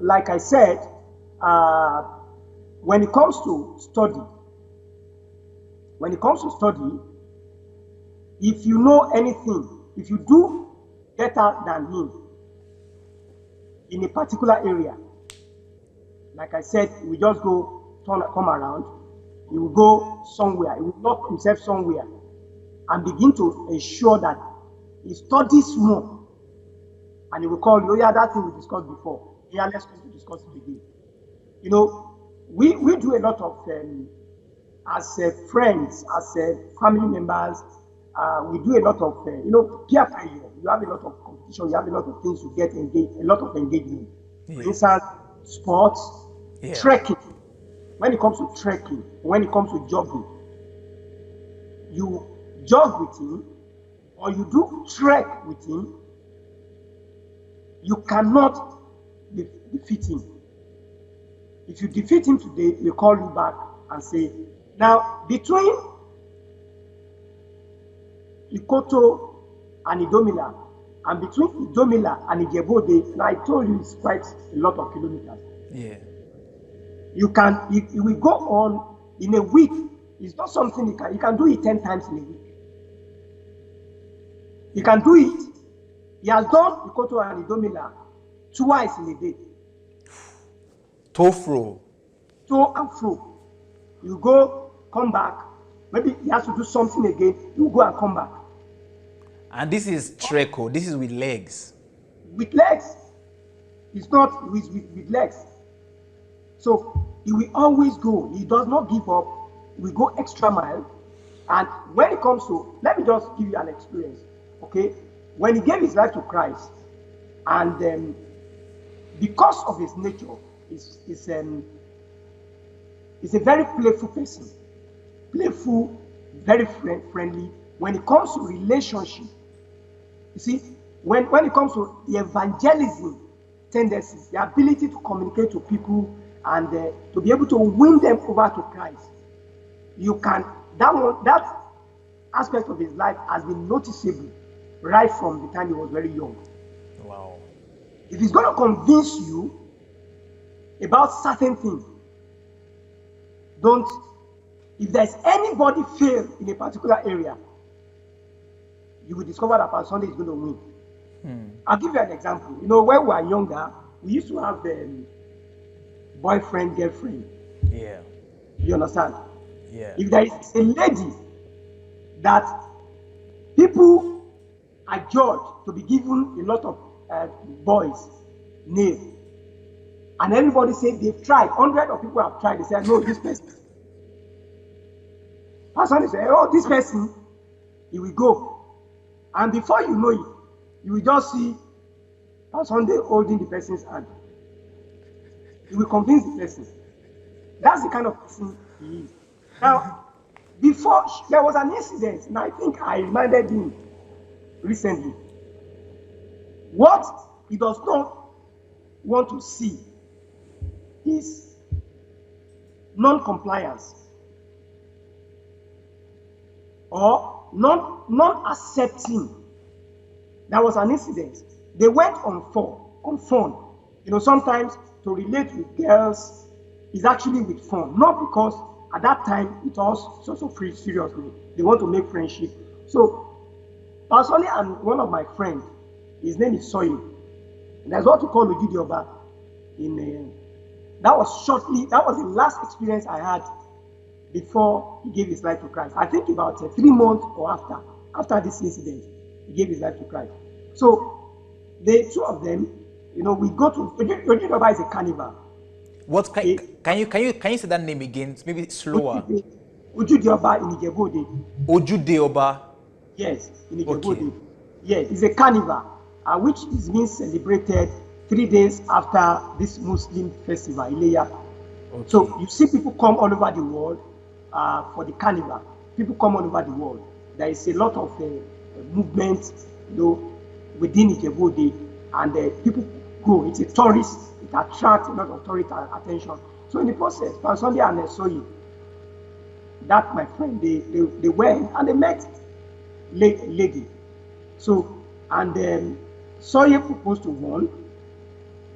Like I said, when it comes to study, if you know anything, if you do better than him in a particular area, like I said, we just come around, he will go somewhere, he will lock himself somewhere and begin to ensure that he studies more. And he will call you, yeah, that thing we discussed before. Yeah, let's come to discuss it again. We do a lot of, as friends, as family members, we do a lot of, peer pressure. You have a lot of competition, you have a lot of things to get engaged, a lot of engagement. For instance, sports, trekking. When it comes to trekking, when it comes to jogging, you jog with him or you do trek with him, you cannot defeat him. If you defeat him today, we call you back and say, now between Ikoto and Idomila, and between Idomila and Ijebode, and I told you it's quite a lot of kilometers. Yeah. You can, if we go on in a week, it's not something you can do it 10 times in a week. You can do it. He has done Ikoto and Idomila twice in a day. To and fro. You go, come back. Maybe he has to do something again. You go and come back. And this is Treco. This is with legs. With legs. It's not with legs. So he will always go. He does not give up. He will go extra mile. And when it comes to, let me just give you an experience. Okay? When he gave his life to Christ, and because of his nature, he's a very playful person. Playful, very friendly. When it comes to relationship, you see, when it comes to the evangelism tendencies, the ability to communicate to people and to be able to win them over to Christ, you can, that aspect of his life has been noticeable right from the time he was very young. Wow. If he's going to convince you about certain things, if there's anybody fail in a particular area, you will discover that Pastor Sunday is going to win. I'll give you an example. When we were younger, we used to have boyfriend, girlfriend. Yeah. You understand? Yeah. If there is a lady that people adjudge to be given a lot of boys' name, And everybody said they've tried. Hundreds of people have tried. They said, no, this person. Pastor said, oh, this person, he will go. And before you know it, you will just see Pastor Sunday holding the person's hand. He will convince the person. That's the kind of person he is. Now, before there was an incident, and I think I reminded him recently. What he does not want to see is non-compliance or non-accepting. There was an incident. They went on phone. You know, sometimes to relate with girls is actually with fun, not because at that time it was so free seriously. They want to make friendship. So personally, and one of my friends, his name is Soyi. And that's what we call Ojudioba. That was the last experience I had before he gave his life to Christ. I think about 3 months or after this incident, he gave his life to Christ. So the two of them, you know, we go to Ojudioba is a carnival. What can you say that name again? Maybe slower. Ojudioba in Ijebu-Ode. Ojudioba. Yes, in Ijebu-Ode. Okay. Yes, it's a carnival, which is being celebrated 3 days after this Muslim festival, Ileya. Okay. So you see people come all over the world for the carnival. People come all over the world. There is a lot of movement, you know, within Ijebu-Ode, and people go. It's a tourist. It attracts a lot of tourist attention. So in the process, Pastor Sunday and Soyi, that my friend, they went and they met lady. So, and Soyi proposed to one.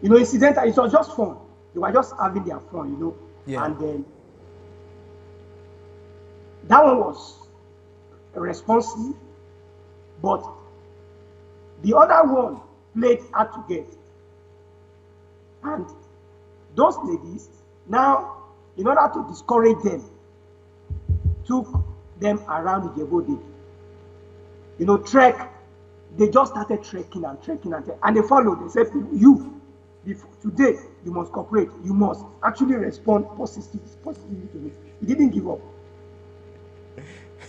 You know, incidentally, it was just fun. They were just having their fun, you know. Yeah. And then that one was responsive, but the other one played hard to get. And those ladies, now, in order to discourage them, took them around Ijebu-Ode. You know, trek. They just started trekking and they followed. They said, today you must cooperate. You must actually respond positively to it. He didn't give up.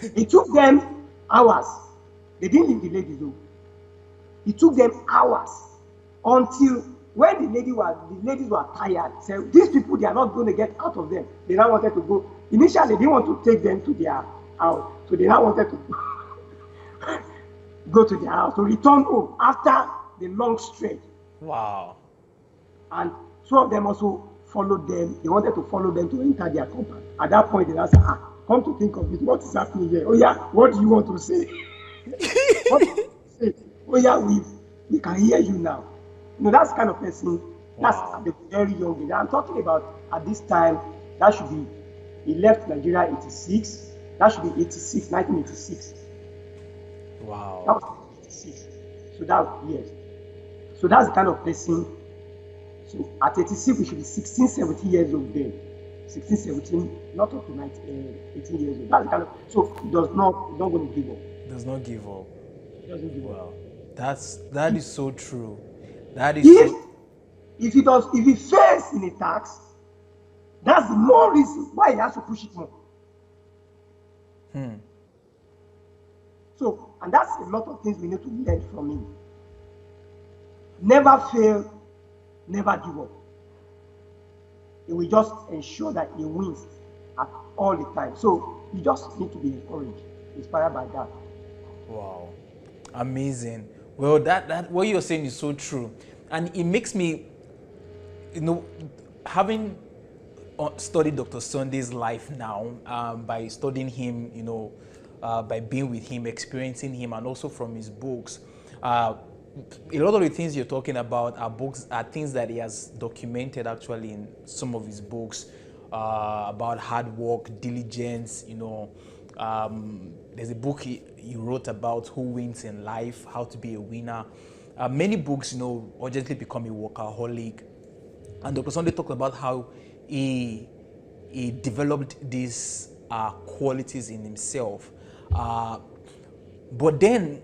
It took them hours. They didn't leave the ladies though. It took them hours until when the ladies were tired. Said, these people, they are not going to get out of them. They now wanted to go. Initially, they didn't want to take them to their house. So they now wanted to go to their house, to return home after the long stretch. Wow. And two of them also followed them. They wanted to follow them to enter their compound. At that point, they asked, come to think of it, what is happening here? Oh yeah, what do you want to say? What do you want to say? Oh yeah, we can hear you now. You know, that's the kind of person, that's at the very young age. I'm talking about at this time, that should be, he left Nigeria 86, that should be 1986. Wow. That was 86. So So that's the kind of person. So at 86, we should be 16, 17 years old then. 16, 17, not up to 18 years old. That's the kind of, so he's not going to give up. Does not give up. He doesn't give up. That is so true. That is if he fails in a task, that's the more reason why he has to push it more. So, and that's a lot of things we need to learn from him. Never fail, never give up. He will just ensure that he wins at all the time. So you just need to be encouraged, inspired by that. Wow, amazing. Well, that what you're saying is so true, and it makes me, you know, having studied Dr. Sunday's life now, by studying him, you know, by being with him, experiencing him, and also from his books. A lot of the things you're talking about are things that he has documented actually in some of his books, about hard work, diligence, you know. There's a book he wrote about who wins in life, how to be a winner. Many books, you know, urgently become a workaholic. And Dr. Sunday talked about how he developed these qualities in himself. But then,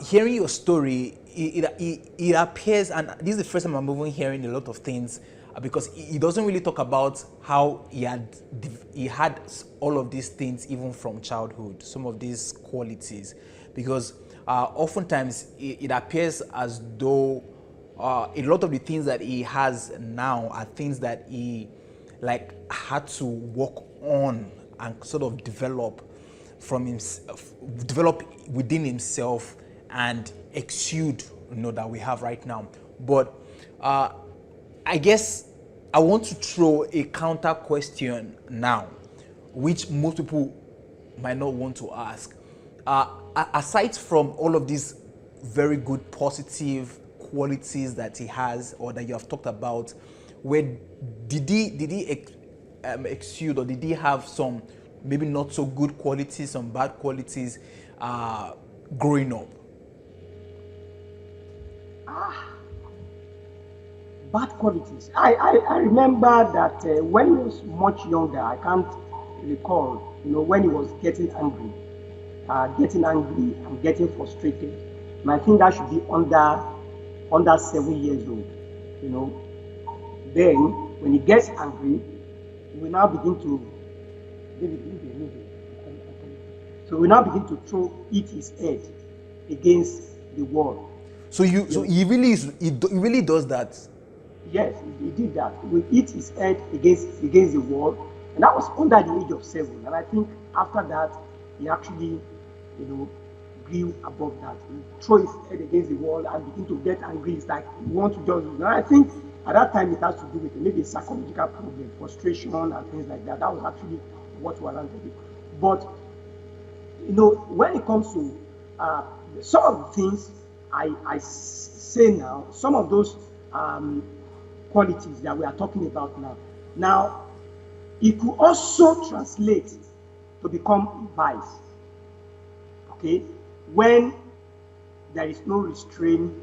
hearing your story, it appears, and this is the first time I'm even hearing a lot of things because he doesn't really talk about how he had all of these things even from childhood, some of these qualities, because oftentimes it appears as though a lot of the things that he has now are things that he like had to work on and sort of develop from himself, develop within himself and exude, that we have right now. But I guess I want to throw a counter question now, which most people might not want to ask. Aside from all of these very good positive qualities that he has or that you have talked about, where did he exude, or did he have some maybe not so good qualities, some bad qualities growing up? Bad qualities. I remember that when he was much younger, I can't recall, when he was getting angry and getting frustrated. And I think that should be under 7 years old. Then when he gets angry, he will now begin to so we now begin to hit his head against the wall. So he really does that. Yes, he did that. He will hit his head against the wall, and that was under the age of 7. And I think after that, he actually, grew above that. He throw his head against the wall and begin to get angry. It's like he want to just. And I think at that time it has to do with maybe a psychological problem, frustration, and things like that. That was actually what warranted it. But when it comes to some of the things I say now, some of those qualities that we are talking about now, it could also translate to become a vice. Okay, when there is no restraint,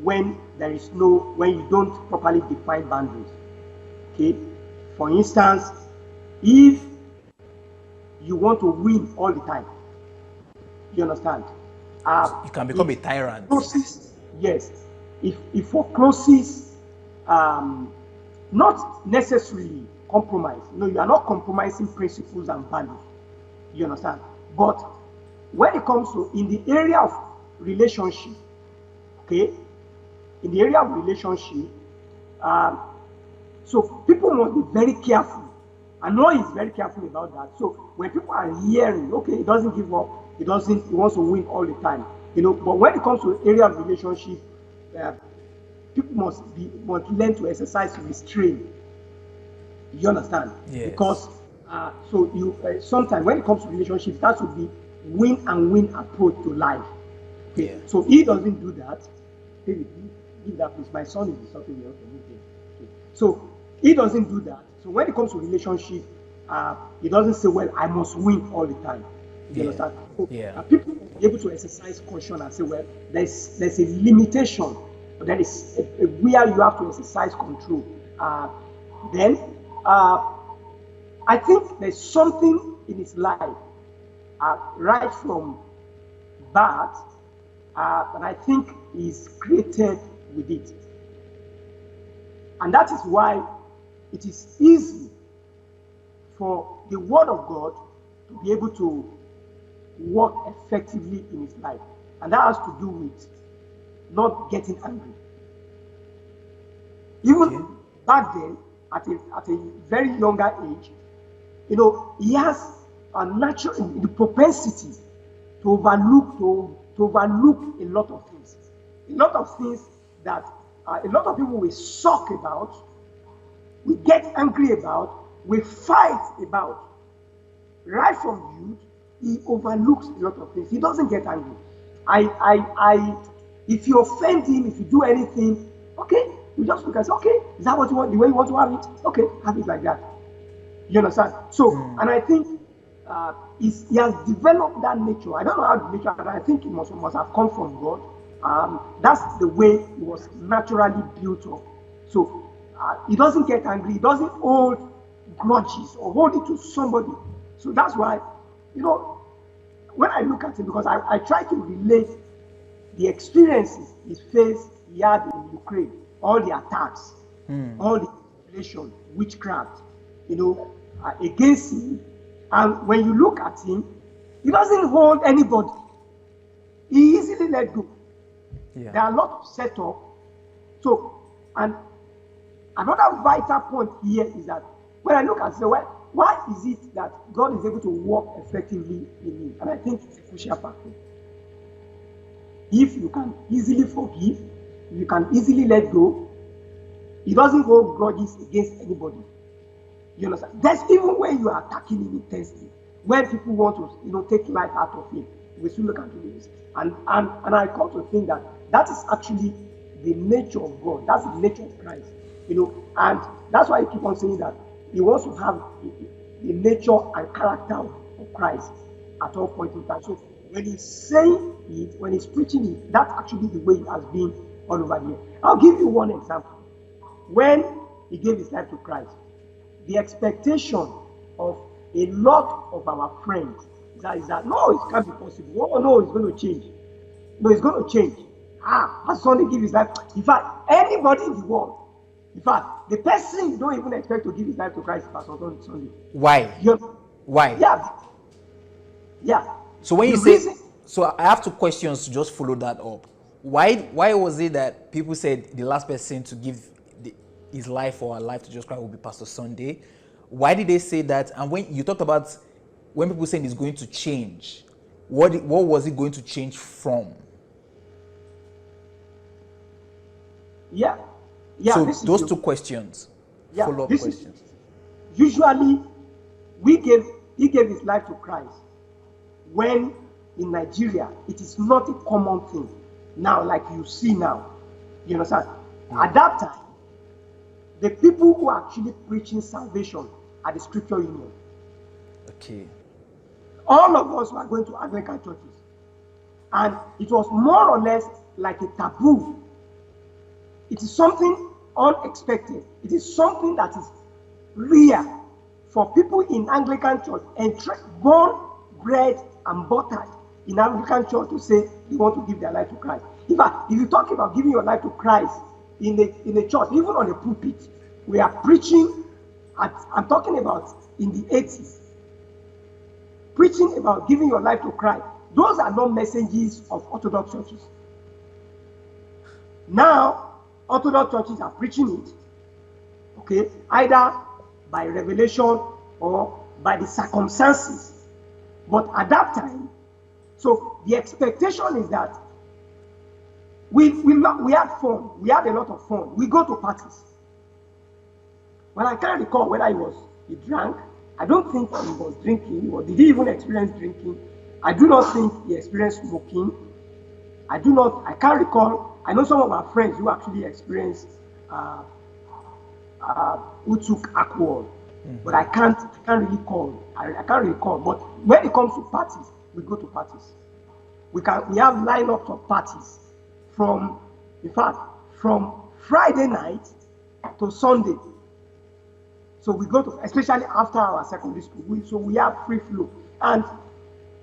when you don't properly define boundaries. Okay, for instance, if you want to win all the time, you understand? You can become a tyrant. Yes, if forecloses, not necessarily compromise. You are not compromising principles and values. You understand? But when it comes to in the area of relationship, okay, in the area of relationship, so people must be very careful. And Noah is very careful about that. So when people are hearing, okay, he doesn't give up, he wants to win all the time, But when it comes to the area of relationship, people must learn to exercise restraint. You understand? Yes. Because so you sometimes when it comes to relationships, that should be win and win approach to life. Okay. Yeah. So he doesn't do that. David, give that please. My son is something else. Okay. So he doesn't do that. So when it comes to relationship, he doesn't say, "Well, I must win all the time." You understand? So, people be able to exercise caution and say, "Well, there's a limitation. There is a where you have to exercise control." Then I think there's something in his life right from birth, and I think he's created with it. And that is why it is easy for the Word of God to be able to work effectively in his life. And that has to do with not getting angry. Even back then, at a very younger age, he has a natural the propensity to overlook a lot of things. A lot of things that a lot of people will sulk about, we get angry about, we fight about. Right from youth, he overlooks a lot of things. He doesn't get angry. If you offend him, if you do anything, okay, you just look and say, okay, is that what you want? The way you want to have it? Okay, have it like that. You understand? So, and I think he has developed that nature. I don't know how the nature, but I think it must have come from God. That's the way he was naturally built up. So he doesn't get angry. He doesn't hold grudges or hold it to somebody. So that's why, when I look at him, because I try to relate the experiences he faced, he had in Ukraine, all the attacks, all the manipulation, witchcraft, against him. And when you look at him, he doesn't hold anybody. He easily let go. Yeah. There are a lot of setup. So, and another vital point here is that when I look and say, well, why is it that God is able to work effectively in me? And I think it's a crucial factor. If you can easily forgive, you can easily let go, he doesn't hold grudges against anybody. You understand? That's even when you are attacking him intensely. When people want to, take life out of him, we still look at this. And I come to think that is actually the nature of God. That's the nature of Christ. And that's why I keep on saying that he wants to have the nature and character of Christ at all points in time. So when he's saying it, when he's preaching it, that's actually the way it has been all over here. I'll give you one example. When he gave his life to Christ, the expectation of a lot of our friends is that no, it can't be possible. Oh no, it's going to change. No, it's going to change. Pastor Sunday give his life. In fact, anybody in the world, in fact, the person you don't even expect to give his life to Christ is Pastor Sunday. Why? Why? Yeah. So when you say, so I have two questions to just follow that up. Why was it that people said the last person to give his life or her life to Jesus Christ will be Pastor Sunday? Why did they say that? And when you talked about when people saying it's going to change, what was it going to change from? Yeah. So those two questions, follow-up questions. Usually, he gave his life to Christ when in Nigeria it is not a common thing now, like you see now. You understand? Yeah. At that time, the people who are actually preaching salvation are the Scripture Union. Okay. All of us were going to Anglican churches, and it was more or less like a taboo. It is something unexpected. It is something that is rare for people in Anglican church and born, bred, and buttered in Anglican church to say they want to give their life to Christ. In fact, if you talk about giving your life to Christ in a church, even on the pulpit, we are preaching. I'm talking about in the 80s, preaching about giving your life to Christ. Those are not messages of Orthodox churches. Now, Orthodox churches are preaching it, okay, either by revelation or by the circumstances. But at that time, so the expectation is that we had fun. We had a lot of fun. We go to parties. Well, I can't recall whether he drank. I don't think he was drinking, or did he even experience drinking? I do not think he experienced smoking. I can't recall. I know some of our friends who actually experienced, who took alcohol, but I can't really call. I can't recall. But when it comes to parties, we go to parties. We have lineups of parties from Friday night to Sunday. So we go to, especially after our secondary school, so we have free flow. And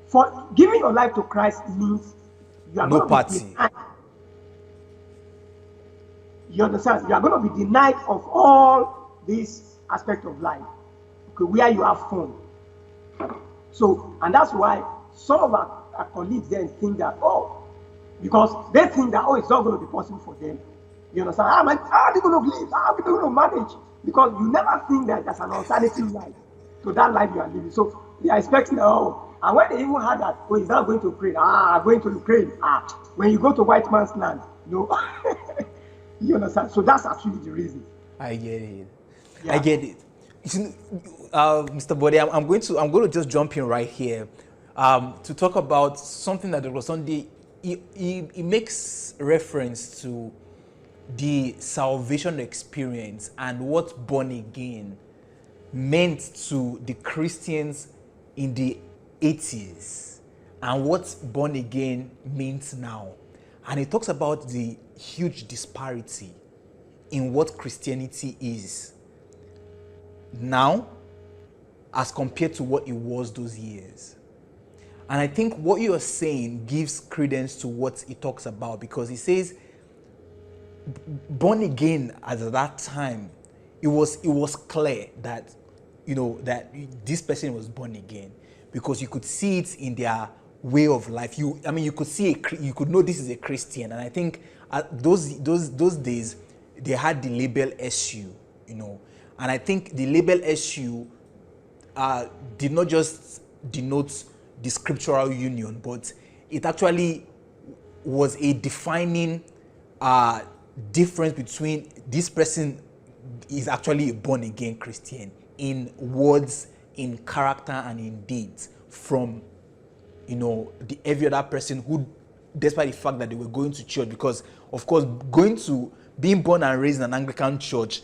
for giving your life to Christ means you are no going party. to be denied. You understand? You are going to be denied of all these aspects of life, okay, where you have fun. So, and that's why some of our colleagues then think that, because they think that, it's not going to be possible for them. You understand? How are they going to live? How are they going to manage? Because you never think that there's an alternative life to that life you are living. So they are expecting, and when they even heard that, he's not going to pray. Going to Ukraine. When you go to white man's land, you understand? So that's actually the reason. I get it. Yeah. I get it. Mr. Bode, I'm going to just jump in right here to talk about something that Dr. Sunday he makes reference to the salvation experience and what born again meant to the Christians in the 80s and what born again means now. And he talks about the huge disparity in what Christianity is now as compared to what it was those years. And I think what you are saying gives credence to what he talks about, because he says born again at that time it was clear that, that this person was born again, because you could see it in their way of life. You could see you could know this is a Christian. And I think those days they had the label SU, and I think the label SU did not just denote the scriptural union, but it actually was a defining difference between this person is actually a born again Christian in words, in character, and in deeds, from every other person who, despite the fact that they were going to church, because of course being born and raised in an Anglican church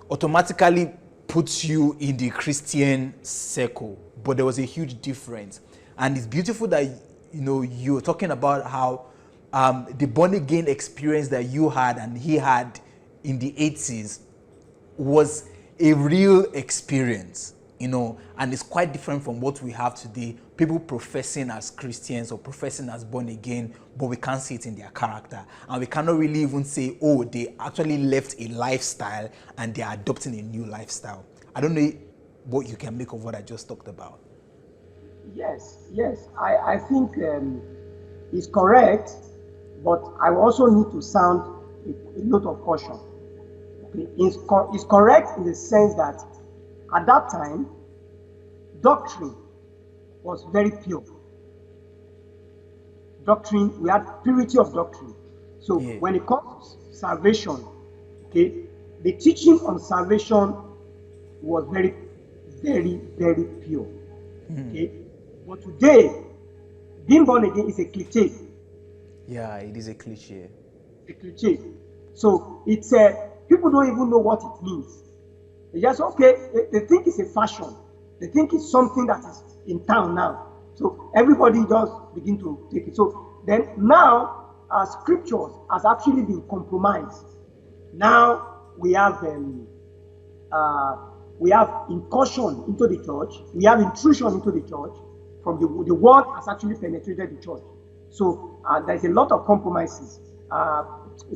automatically puts you in the Christian circle, but there was a huge difference. And it's beautiful that you're talking about how the born again experience that you had and he had in the 80s was a real experience, and it's quite different from what we have today. People professing as Christians or professing as born again, but we can't see it in their character. And we cannot really even say, oh, they actually left a lifestyle and they are adopting a new lifestyle. I don't know what you can make of what I just talked about. Yes. I think it's correct, but I also need to sound a note of caution. Okay? It's correct in the sense that at that time, doctrine was very pure. Doctrine, we had purity of doctrine. So when it comes to salvation, okay, the teaching on salvation was very, very, very pure. Okay, but today, being born again is a cliche. Yeah, it is a cliche. A cliche. So it's people don't even know what it means. They just they think it's a fashion. They think it's something that is in town now. So everybody just begin to take it. So then now scriptures has actually been compromised. Now we have incursion into the church. We have intrusion into the church from the world has actually penetrated the church. So there's a lot of compromises,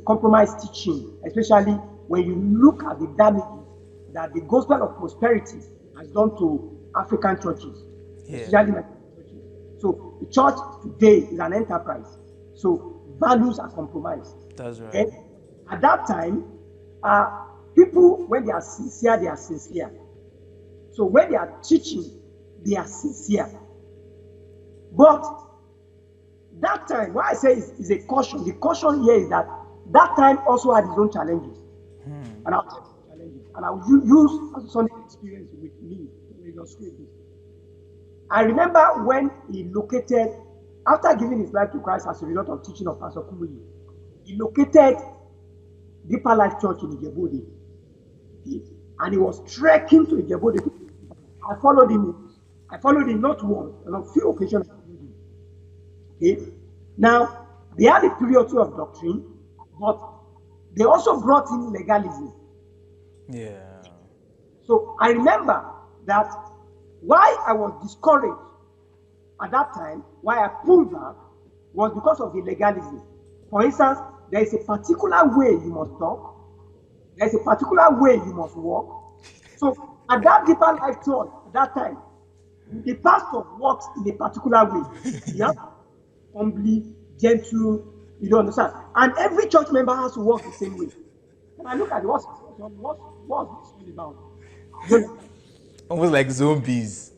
compromised teaching, especially when you look at the damages that the gospel of prosperity has done to African churches, especially Nigerian churches. So the church today is an enterprise. So values are compromised. That's right. Okay? At that time, people, when they are sincere, they are sincere. So when they are teaching, they are sincere. But that time, what I say is a caution. The caution here is that time also had its own challenges. And I'll take the challenges. And I will use as a Sunday experience with me to illustrate this. I remember when he located, after giving his life to Christ as a result of teaching of Pastor Kumuyi, he located Deeper Life Church in Ijebode. And he was trekking to Ijebode. I followed him not once, on a few occasions. Okay. Now, they had a purity of doctrine, but they also brought in legalism. Yeah. So I remember that why I was discouraged at that time, why I pulled back, was because of the legalism. For instance, there is a particular way you must talk. There is a particular way you must walk. So at that Deeper Life Church, at that time, the pastor walks in a particular way. You have humbly, gentle, you don't understand. And every church member has to walk the same way. And I look at what's this about? Almost like zombies.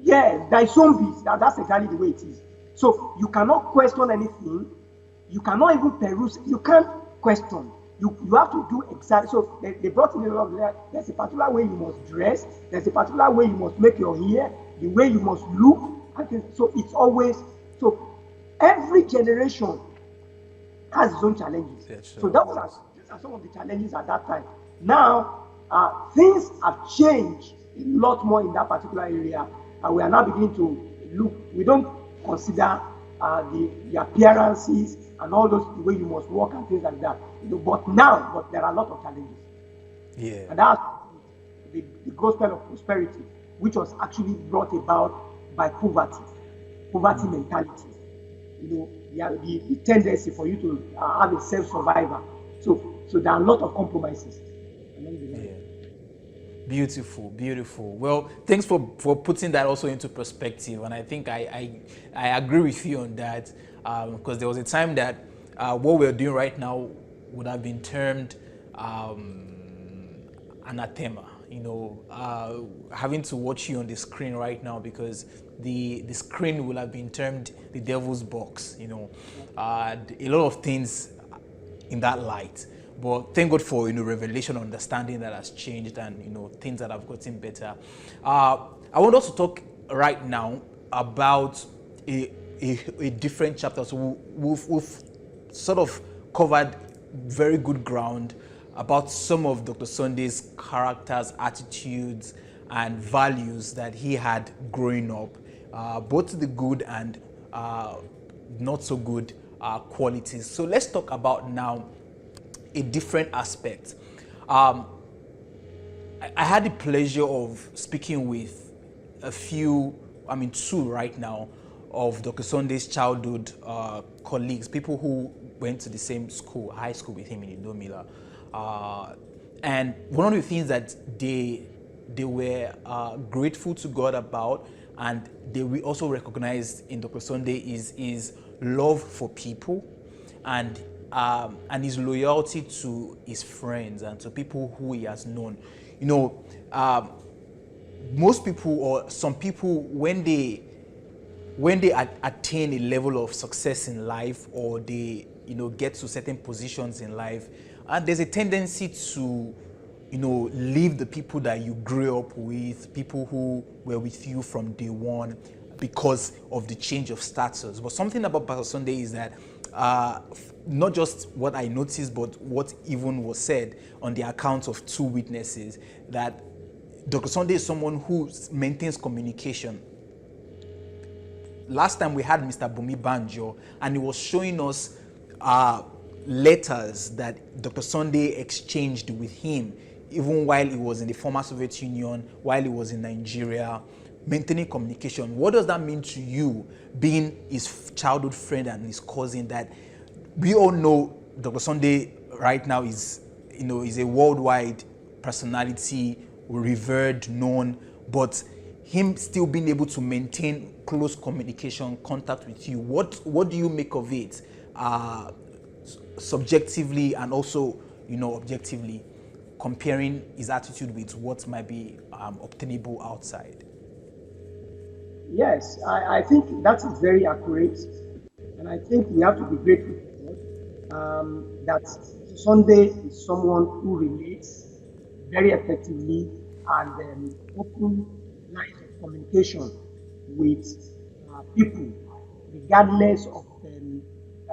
Yeah, there is zombies. That's exactly the way it is. So you cannot question anything. You cannot even peruse. You can't question. You have to do exactly. So they brought in a lot of that. There's a particular way you must dress. There's a particular way you must make your hair. The way you must look. So it's always so. Every generation has its own challenges. Yeah, sure. So these are some of the challenges at that time. Now things have changed a lot more in that particular area. We are now beginning to look. We don't consider the appearances and all those, the way you must walk and things like that. But there are a lot of challenges. Yeah. And that's the gospel of prosperity, which was actually brought about by poverty mentality. The tendency for you to have a self-survivor. So there are a lot of compromises. Yeah. Beautiful, beautiful. Well, thanks for putting that also into perspective, and I think I agree with you on that, because there was a time that what we're doing right now would have been termed anathema. Having to watch you on the screen right now, because the screen will have been termed the devil's box. A lot of things in that light. But thank God for revelation, understanding that has changed, and things that have gotten better. I want us to talk right now about a different chapter. So we've sort of covered very good ground about some of Dr. Sunday's characters, attitudes, and values that he had growing up, both the good and not so good qualities. So let's talk about now a different aspect. I had the pleasure of speaking with two right now, of Dr. Sunday's childhood colleagues, people who went to the same school, high school with him in Indomila. And one of the things that they were grateful to God about, and they also recognized in Dr. Sunday, is love for people, and his loyalty to his friends and to people who he has known. Most people, or some people, when they attain a level of success in life, or they get to certain positions in life, and there's a tendency to leave the people that you grew up with, people who were with you from day one, because of the change of status. But something about Pastor Sunday is that not just what I noticed, but what even was said on the account of two witnesses, that Dr. Sunday is someone who maintains communication. Last time we had Mr. Bumi Banjo, and he was showing us letters that Dr. Sunday exchanged with him, even while he was in the former Soviet Union, while he was in Nigeria, maintaining communication. What does that mean to you, being his childhood friend and his cousin? That we all know Dr. Sunday right now is a worldwide personality, revered, known, but him still being able to maintain close communication, contact with you. What do you make of it, subjectively and also objectively, comparing his attitude with what might be obtainable outside? Yes, I think that is very accurate. And I think we have to be grateful to God that Sunday is someone who relates very effectively and open lines of communication with people, regardless of the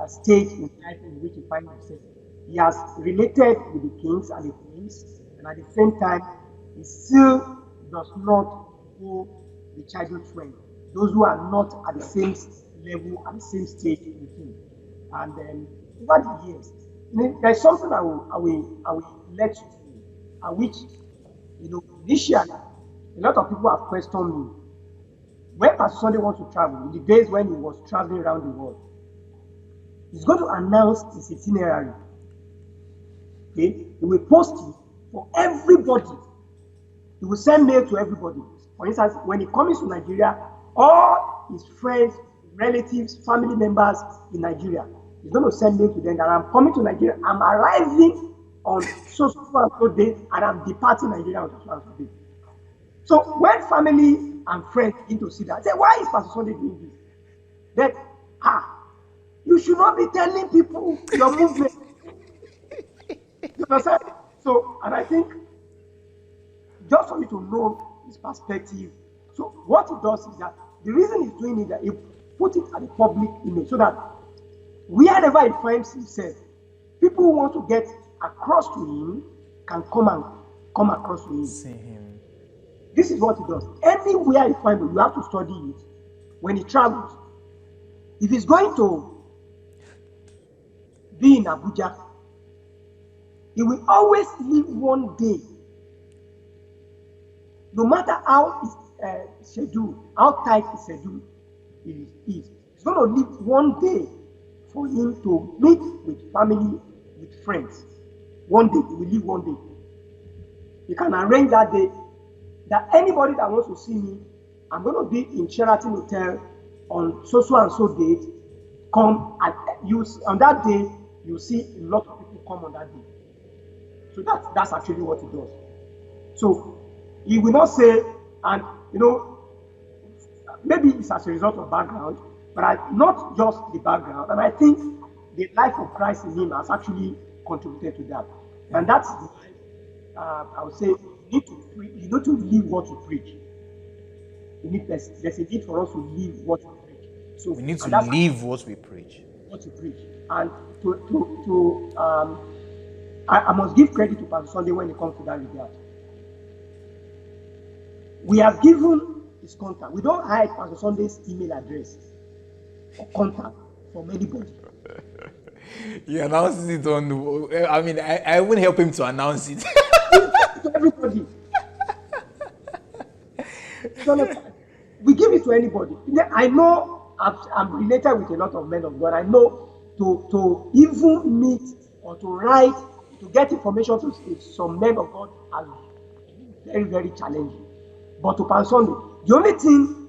stage in life in which he finds himself. He has related with the kings and the queens, and at the same time, he still does not go the childhood friend, those who are not at the same level, at the same stage with him. And over the years, there's something I will let you know, which, initially, a lot of people have questioned me. When Pastor Sunday wants to travel, in the days when he was traveling around the world, he's going to announce his itinerary. Okay? He will post it for everybody. He will send mail to everybody. For instance, when he comes to Nigeria, all his friends, relatives, family members in Nigeria, he's going to send mail to them that I'm coming to Nigeria. I'm arriving on so day, and I'm departing Nigeria on so day. So when family and friends begin to see that, say, why is Pastor Sunday doing this? Then, you should not be telling people your movement. You understand? So, and I think, just for you to know his perspective, so what he does is that the reason he's doing it, that he put it at the public image, so that wherever he finds himself, people who want to get across to him can come across to him. See him. This is what he does. Anywhere he finds it, you have to study it. When he travels, if he's going to be in Abuja, he will always leave one day. No matter how his schedule, how tight his schedule is, he's going to leave one day for him to meet with family, with friends. One day, he will leave one day. You can arrange that day that anybody that wants to see me, I'm going to be in Sheraton Hotel on so and so date. Come and on that day, you see a lot of people come on that day. So that's actually what it does. So he will not say, and maybe it's as a result of background, but not just the background. And I think the life of Christ in him has actually contributed to that. And that's the life, I would say, you need to live what you preach. There's a need for us to live what we preach. So we need to live what we preach. What you preach. And I must give credit to Pastor Sunday when it comes to that regard. We have given his contact. We don't hide Pastor Sunday's email address or contact from anybody. He announces it on. I mean, I wouldn't help him to announce it. To everybody. We give it to anybody. I know I'm related with a lot of men of God. I know to even meet or to write, to get information to some men of God are very, very challenging. But to Pastor Sunday, the only thing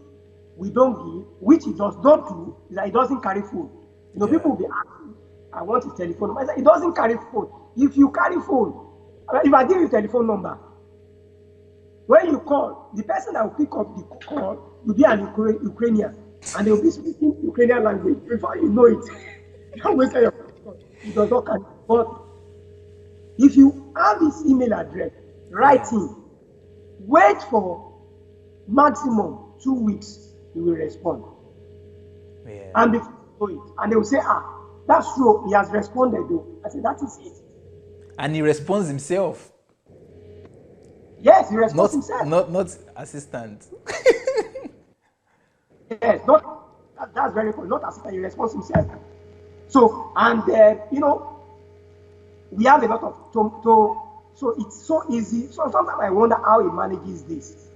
we don't give, which he does not do, is that he doesn't carry phone. People will be asking, I want his telephone number. I said, he doesn't carry phone. If you carry phone, if I give you a telephone number, when you call, the person that will pick up the call will be an Ukrainian, and they will be speaking Ukrainian language. Before you know it, you can't waste your phone. He does not carry. But if you have his email address, write him. Wait for maximum 2 weeks, he will respond. Yeah. And before you know it, and they will say, that's true, he has responded though. I said, that is it. And he responds himself. Yes, he responds himself. Not assistant. Yes, that's very cool. Not assistant, he responds himself. So, and we have a lot of so it's so easy. So sometimes I wonder how he manages this.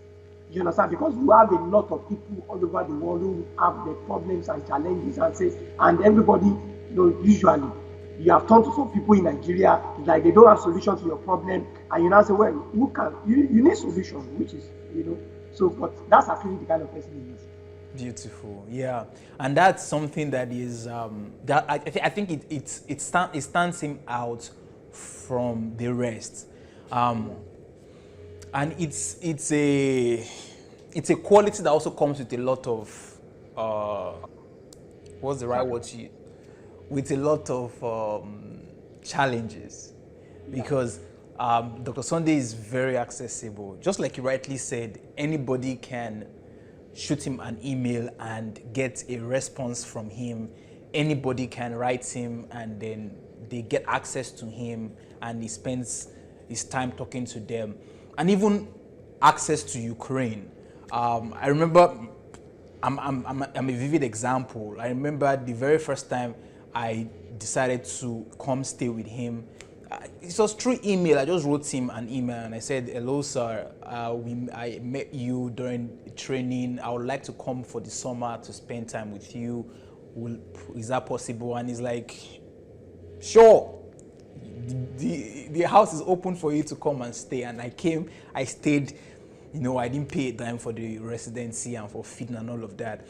You understand? Because you have a lot of people all over the world who have their problems and challenges, and everybody, usually you have talked to some people in Nigeria, like they don't have solution to your problem, and you now say, well, who can? You need solution, which is, so, but that's actually the kind of person he is. Beautiful, yeah, and that's something that is that I think it stands him out from the rest, and it's a quality that also comes with a lot of what's the right word to use? With a lot of challenges, because Dr. Sunday is very accessible. Just like you rightly said, anybody can shoot him an email and get a response from him. Anybody can write him and then they get access to him, and he spends his time talking to them, and even access to Ukraine. I remember, I'm a vivid example. I remember the very first time I decided to come stay with him. It was through email. I just wrote him an email and I said, hello sir, I met you during training. I would like to come for the summer to spend time with you. Is that possible? And he's like, sure. The house is open for you to come and stay. And I came, I stayed. I didn't pay a dime for the residency and for feeding and all of that.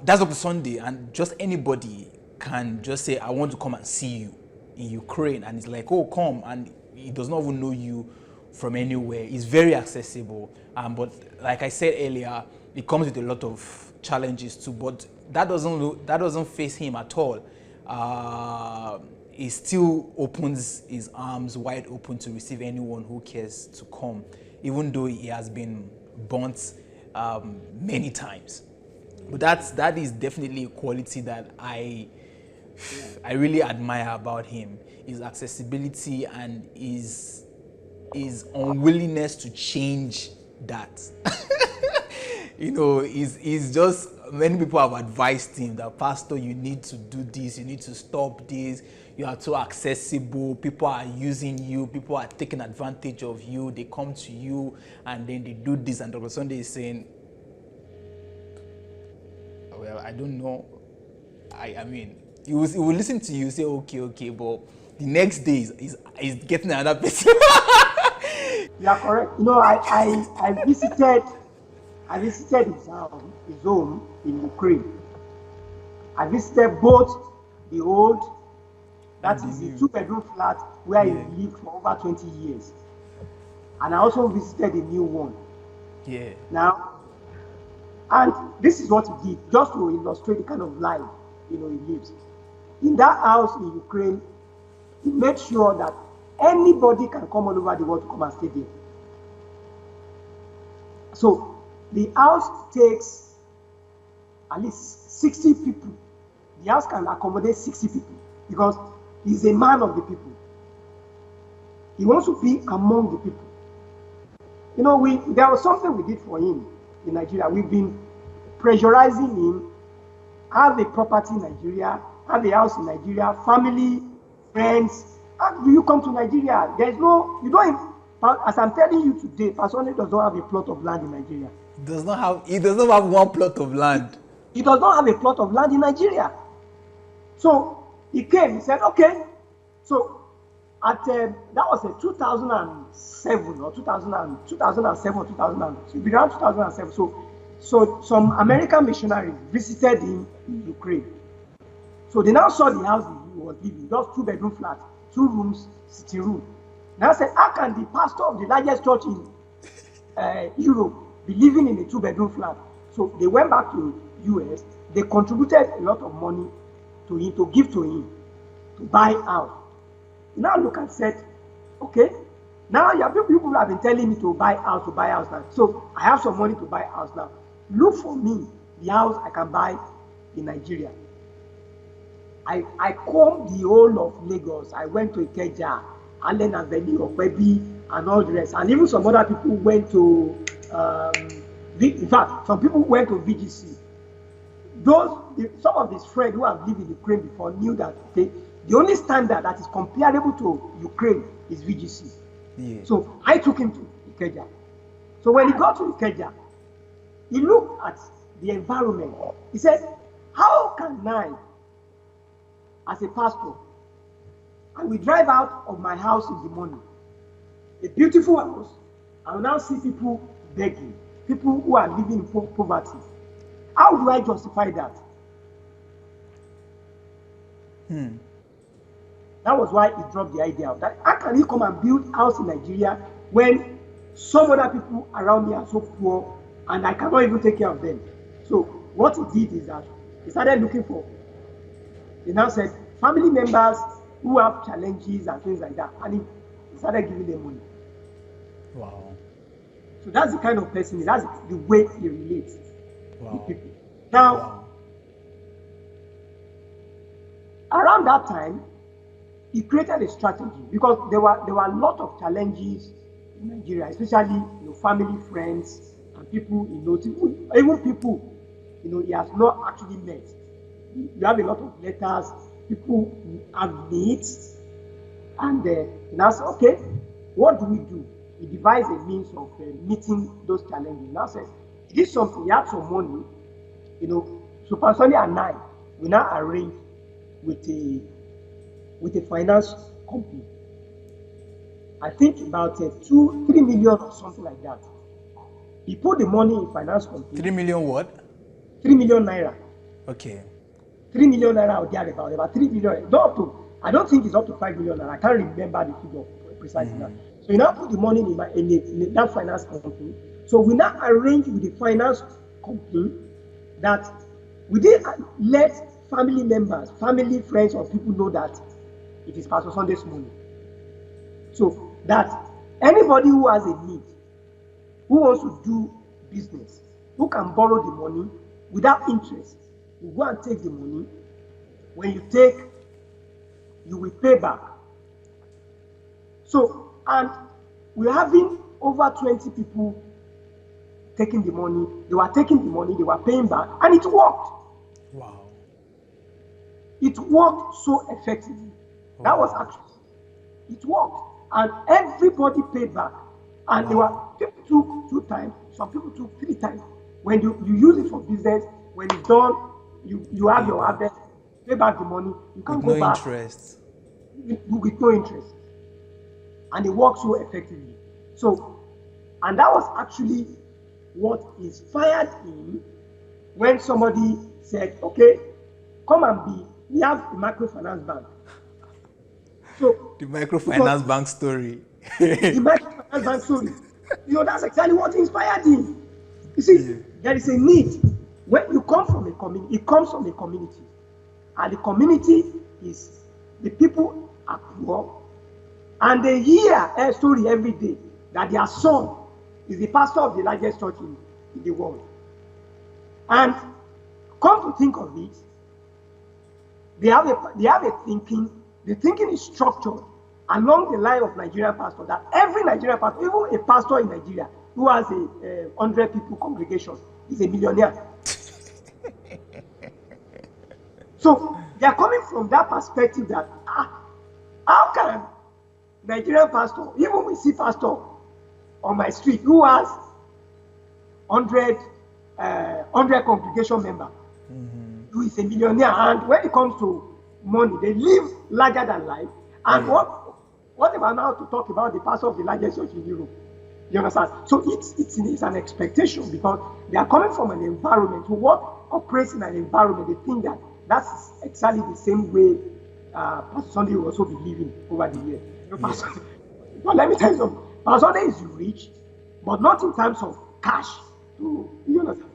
That's up to Sunday, and just anybody can just say, I want to come and see you in Ukraine, and it's like, oh, come, and he does not even know you from anywhere. It's very accessible, but like I said earlier, it comes with a lot of challenges too, but that doesn't face him at all. He still opens his arms wide open to receive anyone who cares to come, even though he has been burnt many times. But that is definitely a quality that I really admire about him, his accessibility and his unwillingness to change that. He's just, many people have advised him that, Pastor, you need to do this, you need to stop this, you are too accessible, people are using you, people are taking advantage of you, they come to you and then they do this, and Dr. Sunday is saying, well, I don't know. I mean, he will listen to you, say, okay, but the next day is getting another person. You are correct. I visited his home in Ukraine. I visited both the old, And that the is a new. two-bedroom flat where he Yeah. lived for over 20 years. And I also visited a new one. Yeah. Now, and this is what he did, just to illustrate the kind of life he lives. In that house in Ukraine, he made sure that anybody can come all over the world to come and stay there. So the house takes at least 60 people. The house can accommodate 60 people because he's a man of the people. He wants to be among the people. There was something we did for him in Nigeria. We've been pressurizing him, have a property in Nigeria, have a house in Nigeria, family, friends. How do you come to Nigeria? There's no, you don't, as I'm telling you today, Pastor does not have a plot of land in Nigeria. He does not have one plot of land. He does not have a plot of land in Nigeria. So he came, he said, okay. So that was a 2007 or 2007 or 2000, around 2007. So some American missionaries visited him in Ukraine. So they now saw the house he was living, just two-bedroom flat, 2 rooms, sitting room. Now said, how can the pastor of the largest church in Europe be living in a two-bedroom flat? So they went back to US. They contributed a lot of money to him, to give to him, to buy out. Now look and said, okay, now people have been telling me to buy house now. So I have some money to buy house now. Look for me the house I can buy in Nigeria. I combed the whole of Lagos. I went to Ikeja, Allen Avenue, Okwebi, and all the rest. And even some other people went to, in fact, some people went to VGC. Some of his friends who have lived in Ukraine before knew that the only standard that is comparable to Ukraine is VGC. Yeah. So I took him to Ikeja. So when he got to Ikeja, he looked at the environment. He said, how can I, as a pastor, and we drive out of my house in the morning, a beautiful house, I will now see people begging, people who are living in poverty. How do I justify that? That was why he dropped the idea of that. How can he come and build a house in Nigeria when some other people around me are so poor and I cannot even take care of them? So what he did is that he started looking for, he now said, family members who have challenges and things like that, and he started giving them money. Wow. So that's the kind of person, that's the way he relates with people. Now, around that time, he created a strategy because there were a lot of challenges in Nigeria, especially family, friends, and people even people he has not actually met. You have a lot of letters, people have needs, and he now said, okay, what do we do? He devised a means of meeting those challenges. Now said, he did something, he had some money, so Pastor and I, we now arrange with a finance company. I think about 2-3 million or something like that. He put the money in finance company. 3 million what? 3 million naira. Okay. 3 million naira or thereabout, about 3 million. Not up to, I don't think it's up to 5 million naira. I can't remember the figure precisely now. So you now put the money in that finance company. So we now arrange with the finance company that we didn't let family members, family, friends, or people know that it is Pastor Sunday's money. So that anybody who has a need, who wants to do business, who can borrow the money without interest, you go and take the money. When you take, you will pay back. So, and we're having over 20 people taking the money. They were taking the money, they were paying back, and it worked. Wow. It worked so effectively. Wow. That was actually, it worked. And everybody paid back. And there were people took 2 times, some people took 3 times. When you use it for business, when it's done, you have your harvest, pay back the money, you can go back interest. with no interest. And it works so effectively. So, and that was actually what inspired him when somebody said, okay, come and be, we have a microfinance bank. So, The it was microfinance bank story. the microfinance bank story. That's exactly what inspired him. You see, Yeah. there is a need. When you come from a community, it comes from a community. And the community is the people are poor, and they hear a story every day that their son is the pastor of the largest church in the world. And come to think of it, they have a thinking. The thinking is structured along the line of Nigerian pastor, that every Nigerian pastor, even a pastor in Nigeria who has a 100 people congregation, is a millionaire. So they are coming from that perspective that how can Nigerian pastor, even we see pastor on my street who has 100 congregation member, who is a millionaire, and when it comes to money, they live larger than life. And what about now to talk about the pastor of the largest church in Europe? You understand? So it's an expectation, because they are coming from an environment. So what operates in an environment, they think that that's exactly the same way Pastor Sunday will also be living over the years. But let me tell you something. Pastor Sunday is rich, but not in terms of cash. You understand?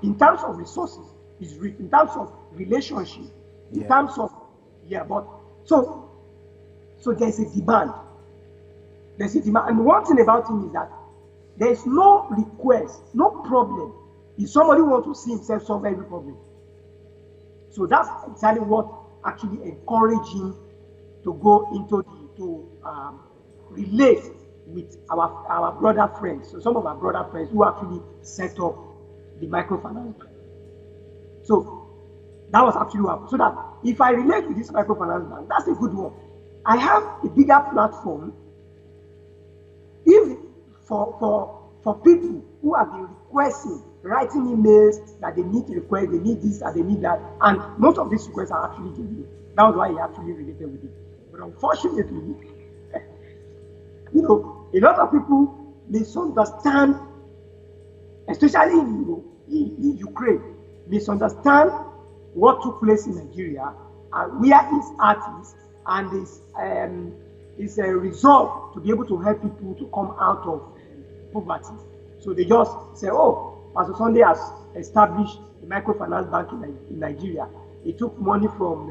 In terms of resources, he's rich. In terms of relationship, in terms of but so there's a demand. There's a demand, and one thing about him is that there's no request, no problem. If somebody wants to see himself solve every problem, so that's exactly what actually encouraged him to go into to relate with our brother friends. So some of our brother friends who actually set up the microfinance bank. So that was actually what. So that if I relate with this microfinance bank, that's a good one. I have a bigger platform. If for people who have been requesting, writing emails that they need request, they need this and they need that, and most of these requests are actually genuine. That was why he actually related with it. But unfortunately, a lot of people misunderstand, especially in Ukraine, misunderstand what took place in Nigeria, and where his artists and his resolve to be able to help people to come out of poverty. So they just say, oh, Pastor Sunday has established a microfinance bank in Nigeria. He took money from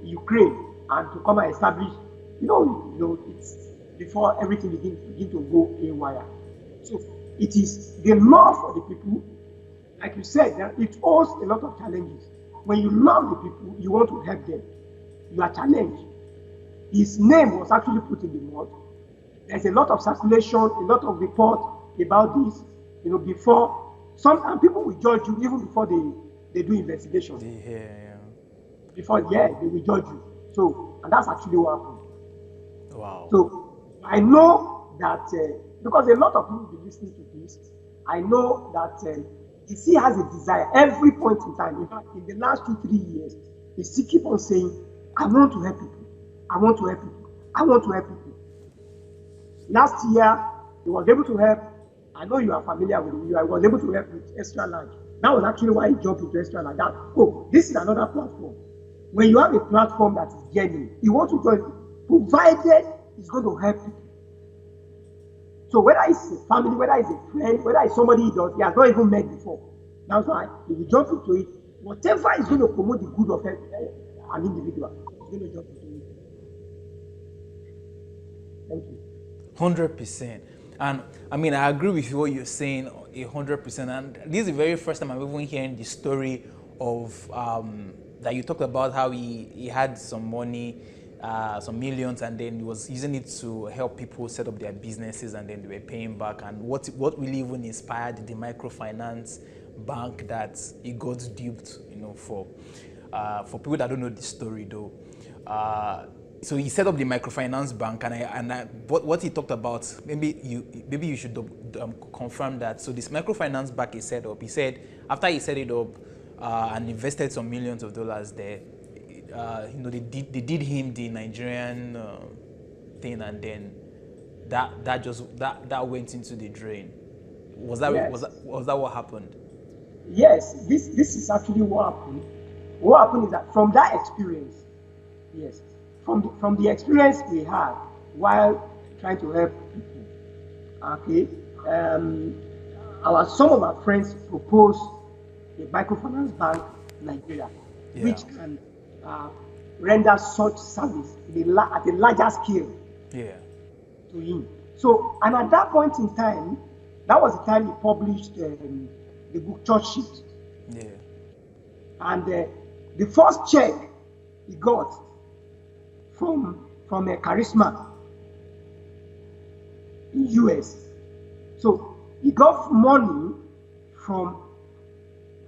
Ukraine and to come and establish, it's before everything begin to go haywire. So it is the love for the people. Like you said, it holds a lot of challenges. When you love the people, you want to help them. You are challenged. His name was actually put in the mud. There's a lot of circulation, a lot of report about this. Before and people will judge you even before they do investigation. Before they will judge you. So, and that's actually what happened. Wow. So I know that because a lot of people will be listening to this, I know that he still has a desire every point in time. In fact, in the last 2-3 years, he still keep on saying, I want to help people. I want to help people. I want to help people. Last year, he was able to help. I know you are familiar with it. I was able to help with Extra Large. That was actually why he jumped into Extra Large. This is another platform. When you have a platform that is genuine, you want to join, provided it's going to help people. So whether it's a family, whether it's a friend, whether it's somebody he has not even met before, that's why he will jump into it. Whatever is going to promote the good of an individual, he's going to jump into it. Thank you. 100%. And I mean, I agree with what you're saying 100%. And this is the very first time I'm even hearing the story of that you talked about how he had some money, some millions, and then he was using it to help people set up their businesses, and then they were paying back. And what really even inspired the microfinance bank that he got duped, for people that don't know the story though. So he set up the microfinance bank, and what he talked about, maybe you should confirm that. So this microfinance bank he set up, he said after he set it up and invested some millions of dollars there, they did him the Nigerian thing, and then that went into the drain. Was that was Yes. that was that what happened? Yes, this is actually what happened. What happened is that from that experience, yes, from the experience we had while trying to help people, okay, some of our friends proposed a microfinance bank in Nigeria, Yeah. which can uh, render such service at a larger scale Yeah. to him. So, and at that point in time, that was the time he published the book Church Shift. Yeah. And the first check he got from a Charisma in US. So he got money from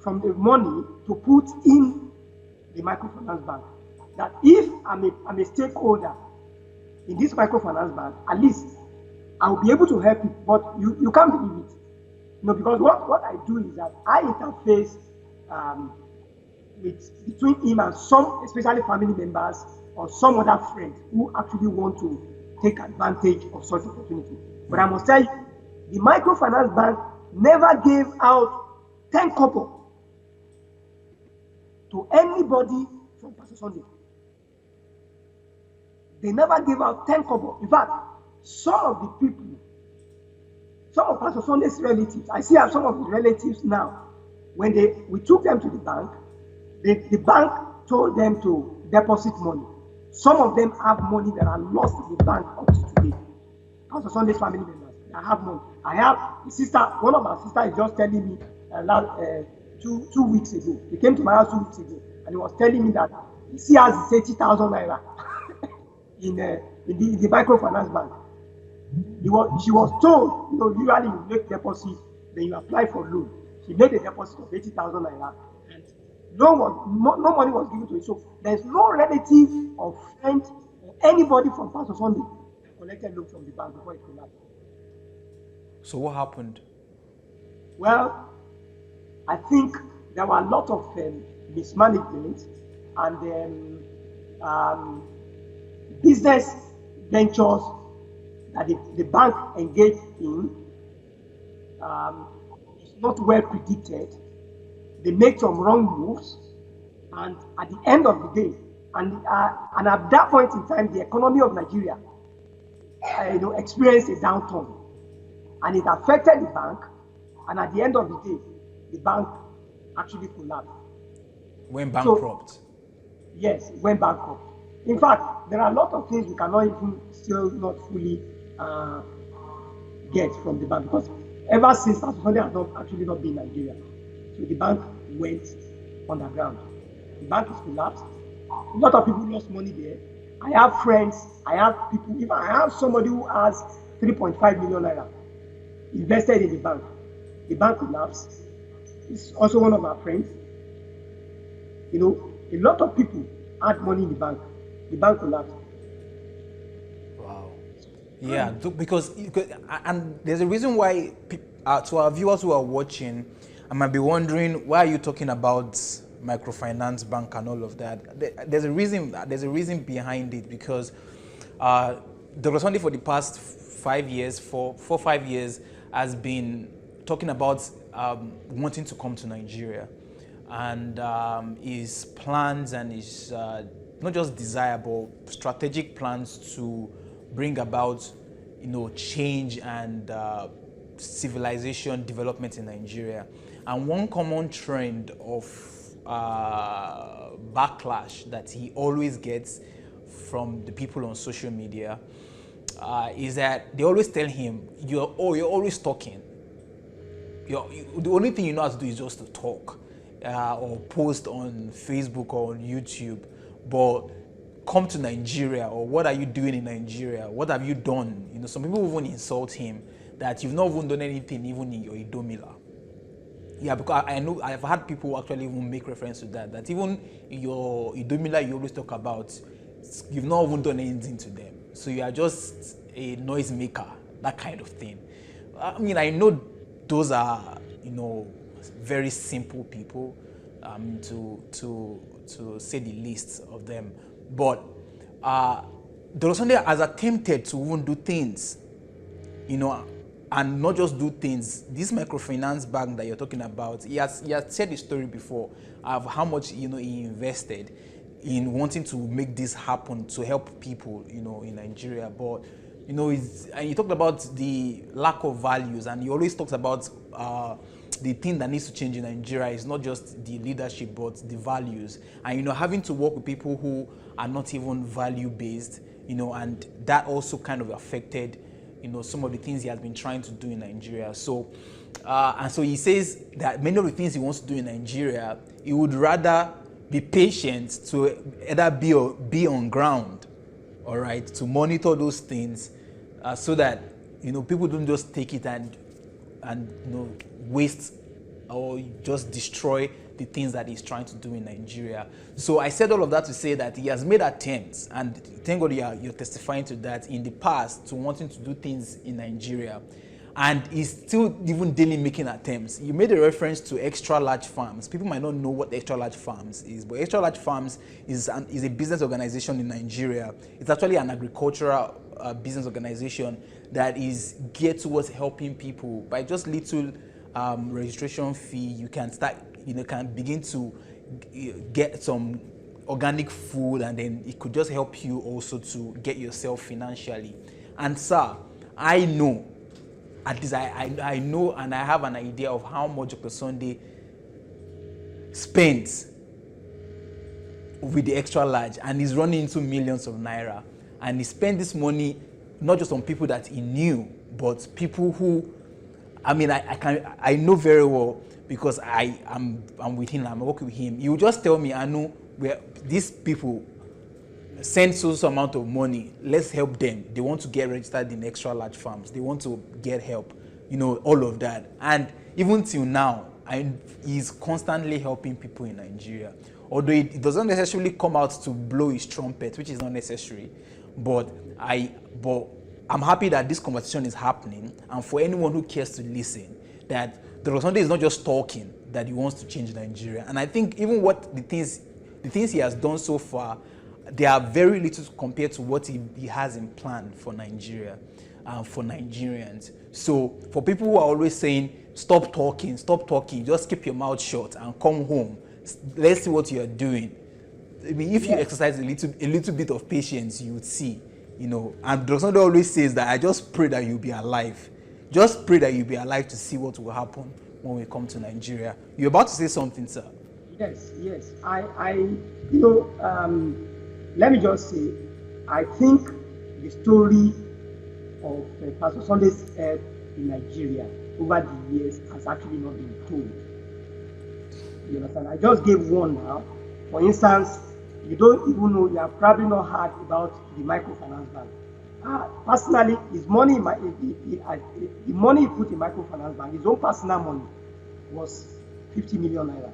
the money to put in the microfinance bank. That if I'm a stakeholder in this microfinance bank, at least I will be able to help you. But you can't believe it. Because what I do is that I interface between him and some, especially family members or some other friends who actually want to take advantage of such opportunity. But I must tell you, the microfinance bank never gave out 10 kobo to anybody from Pastor Sunday. They never gave out 10 kobo. In fact, some of Pastor Sunday's relatives, I see have some of his relatives now, when we took them to the bank, the bank told them to deposit money. Some of them have money that are lost in the bank up to today. Pastor Sunday's family members, I have money. I have a sister, one of my sisters is just telling me two weeks ago. He came to my house 2 weeks ago, and he was telling me that he still has 30,000 naira in the microfinance bank. She was told, usually you make deposit, then you apply for loan. She made a deposit of 80,000 naira, and no money was given to it. So there's no relative or friend or anybody from Pastor Sunday that collected loan from the bank before it collapsed. So what happened? Well, I think there were a lot of mismanagement and business ventures that the bank engaged in is not well predicted. They make some wrong moves, and at the end of the day, and at that point in time, the economy of Nigeria, experienced a downturn, and it affected the bank. And at the end of the day, the bank actually collapsed. Went bankrupt. So, yes, it went bankrupt. In fact, there are a lot of things we cannot even still not fully get from the bank, because ever since Pastor Sunday has not been in Nigeria. So the bank went underground. The bank is collapsed. A lot of people lost money there. I have friends, I have people, even I have somebody who has 3.5 million naira invested in the bank. The bank collapsed. It's also one of our friends. A lot of people had money in the bank. The bank collapsed. Wow. Yeah, because and there's a reason why to our viewers who are watching, I might be wondering, why are you talking about microfinance bank and all of that? There's a reason behind it, because Dr. Sunday for the past 5 years, 5 years, has been talking about wanting to come to Nigeria, and his plans and his not just desirable, strategic plans to bring about, change and civilization development in Nigeria. And one common trend of backlash that he always gets from the people on social media is that they always tell him, you're always talking. The only thing you know how to do is just to talk or post on Facebook or on YouTube. But come to Nigeria, or what are you doing in Nigeria? What have you done? Some people even insult him that you've not even done anything, even in your Idomila. Yeah, because I know I've had people actually even make reference to that even your Idomila you always talk about, you've not even done anything to them. So you are just a noisemaker, that kind of thing. I mean, I know those are, very simple people, to say the least of them. But Dr. Sunday has attempted to even do things and not just do things. This microfinance bank that you're talking about, he has said the story before of how much he invested in wanting to make this happen to help people in Nigeria. But and he talked about the lack of values, and he always talks about the thing that needs to change in Nigeria is not just the leadership but the values, and having to work with people who are not even value based, and that also kind of affected some of the things he has been trying to do in Nigeria. So and so he says that many of the things he wants to do in Nigeria, he would rather be patient to either be on ground, all right, to monitor those things, so that people don't just take it and waste or just destroy the things that he's trying to do in Nigeria. So I said all of that to say that he has made attempts, and thank God you're testifying to that, in the past, to wanting to do things in Nigeria. And he's still even daily making attempts. You made a reference to extra large farms. People might not know what extra large farms is, but extra large farms is a business organization in Nigeria. It's actually an agricultural business organization that is geared towards helping people by just little registration fee. You can start, can begin to get some organic food, and then it could just help you also to get yourself financially. And sir, I know, at least I know, and I have an idea of how much Dr. Sunday spends with the extra large, and he's running into millions of naira, and he spent this money not just on people that he knew, but people who, I know very well, because I'm with him, I'm working with him. He will just tell me, I know where these people send so amount of money, let's help them. They want to get registered in extra large farms, they want to get help, all of that. And even till now, he's constantly helping people in Nigeria. Although it doesn't necessarily come out to blow his trumpet, which is not necessary. But I'm happy that this conversation is happening, and for anyone who cares to listen, that Dr. Sunday is not just talking, that he wants to change Nigeria. And I think even what the things he has done so far, they are very little compared to what he has in plan for Nigeria, for Nigerians. So for people who are always saying, stop talking, just keep your mouth shut and come home, let's see what you are doing. If you exercise a little bit of patience, you would see, And Dr. Sunday always says that I just pray that you'll be alive. Just pray that you'll be alive to see what will happen when we come to Nigeria. You're about to say something, sir. Yes. Let me just say, I think the story of Pastor Sunday's help in Nigeria over the years has actually not been told. You understand? I just gave one now. For instance, you don't even know, you have probably not heard about the microfinance bank. Personally, his money, the money he put in microfinance bank, his own personal money, was 50 million naira.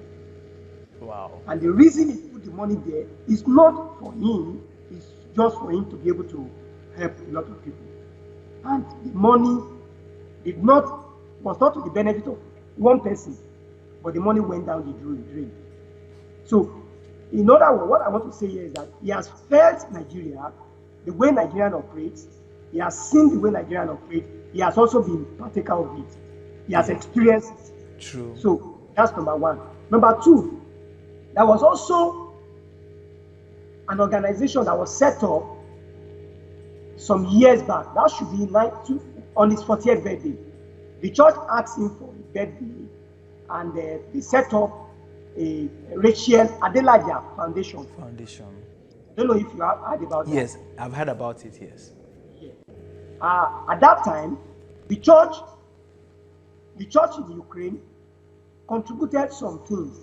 Wow. And the reason he put the money there is not for him, it's just for him to be able to help a lot of people. And the money was not to the benefit of one person, but the money went down the drain. So, in other words, what I want to say here is that he has felt Nigeria, the way Nigerian operates, he has seen the way Nigerian operates, he has also been partaker of it. He has experienced it. True. So, that's number one. Number two, there was also an organization that was set up some years back. That should be on his 40th birthday. The church asked him for his birthday, and they set up a Rachel Adelaja Foundation. I don't know if you have heard about that. Yes, I've heard about it, yes. Yeah. At that time, the church in Ukraine contributed some things.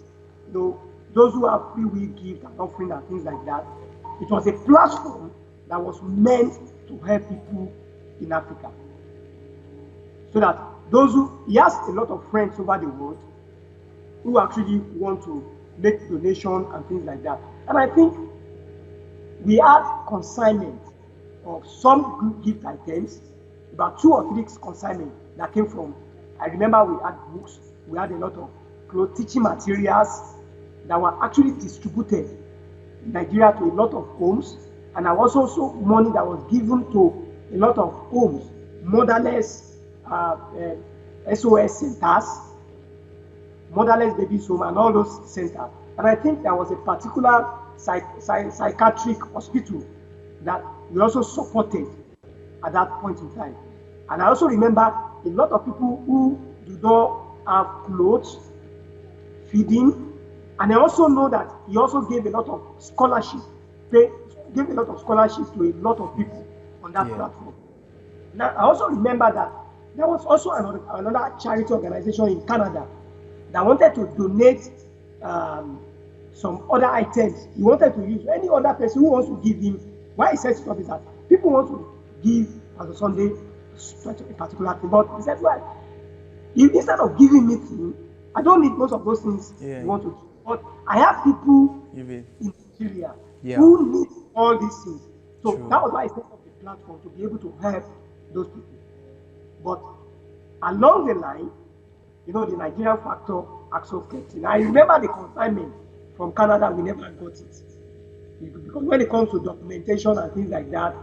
Those who have free will gift and offering and things like that. It was a platform that was meant to help people in Africa. So that he has a lot of friends over the world who actually want to make donation and things like that. And I think we had consignment of some gift items, about 2 or 3 consignment that came from, I remember we had books, we had a lot of clothes, teaching materials that were actually distributed in Nigeria to a lot of homes, and there was also money that was given to a lot of homes motherless SOS centers, motherless babies home, and all those centers. And I think there was a particular psychiatric hospital that we also supported at that point in time. And I also remember a lot of people who do not have clothes, feeding, and I also know that he also gave a lot of scholarship, gave a lot of scholarship to a lot of people on that platform. Now, I also remember that there was also another charity organization in Canada that wanted to donate some other items. He wanted to use any other person who wants to give him. Why he set it up is that people want to give Pastor Sunday a particular thing, but he said, well, instead of giving me things, I don't need most of those things you want to do. But I have people in Nigeria who need all these things. So that was why I set up the platform to be able to help those people. But along the line, the Nigerian factor also kept in. I remember the consignment from Canada, we never got it. Because when it comes to documentation and things like that,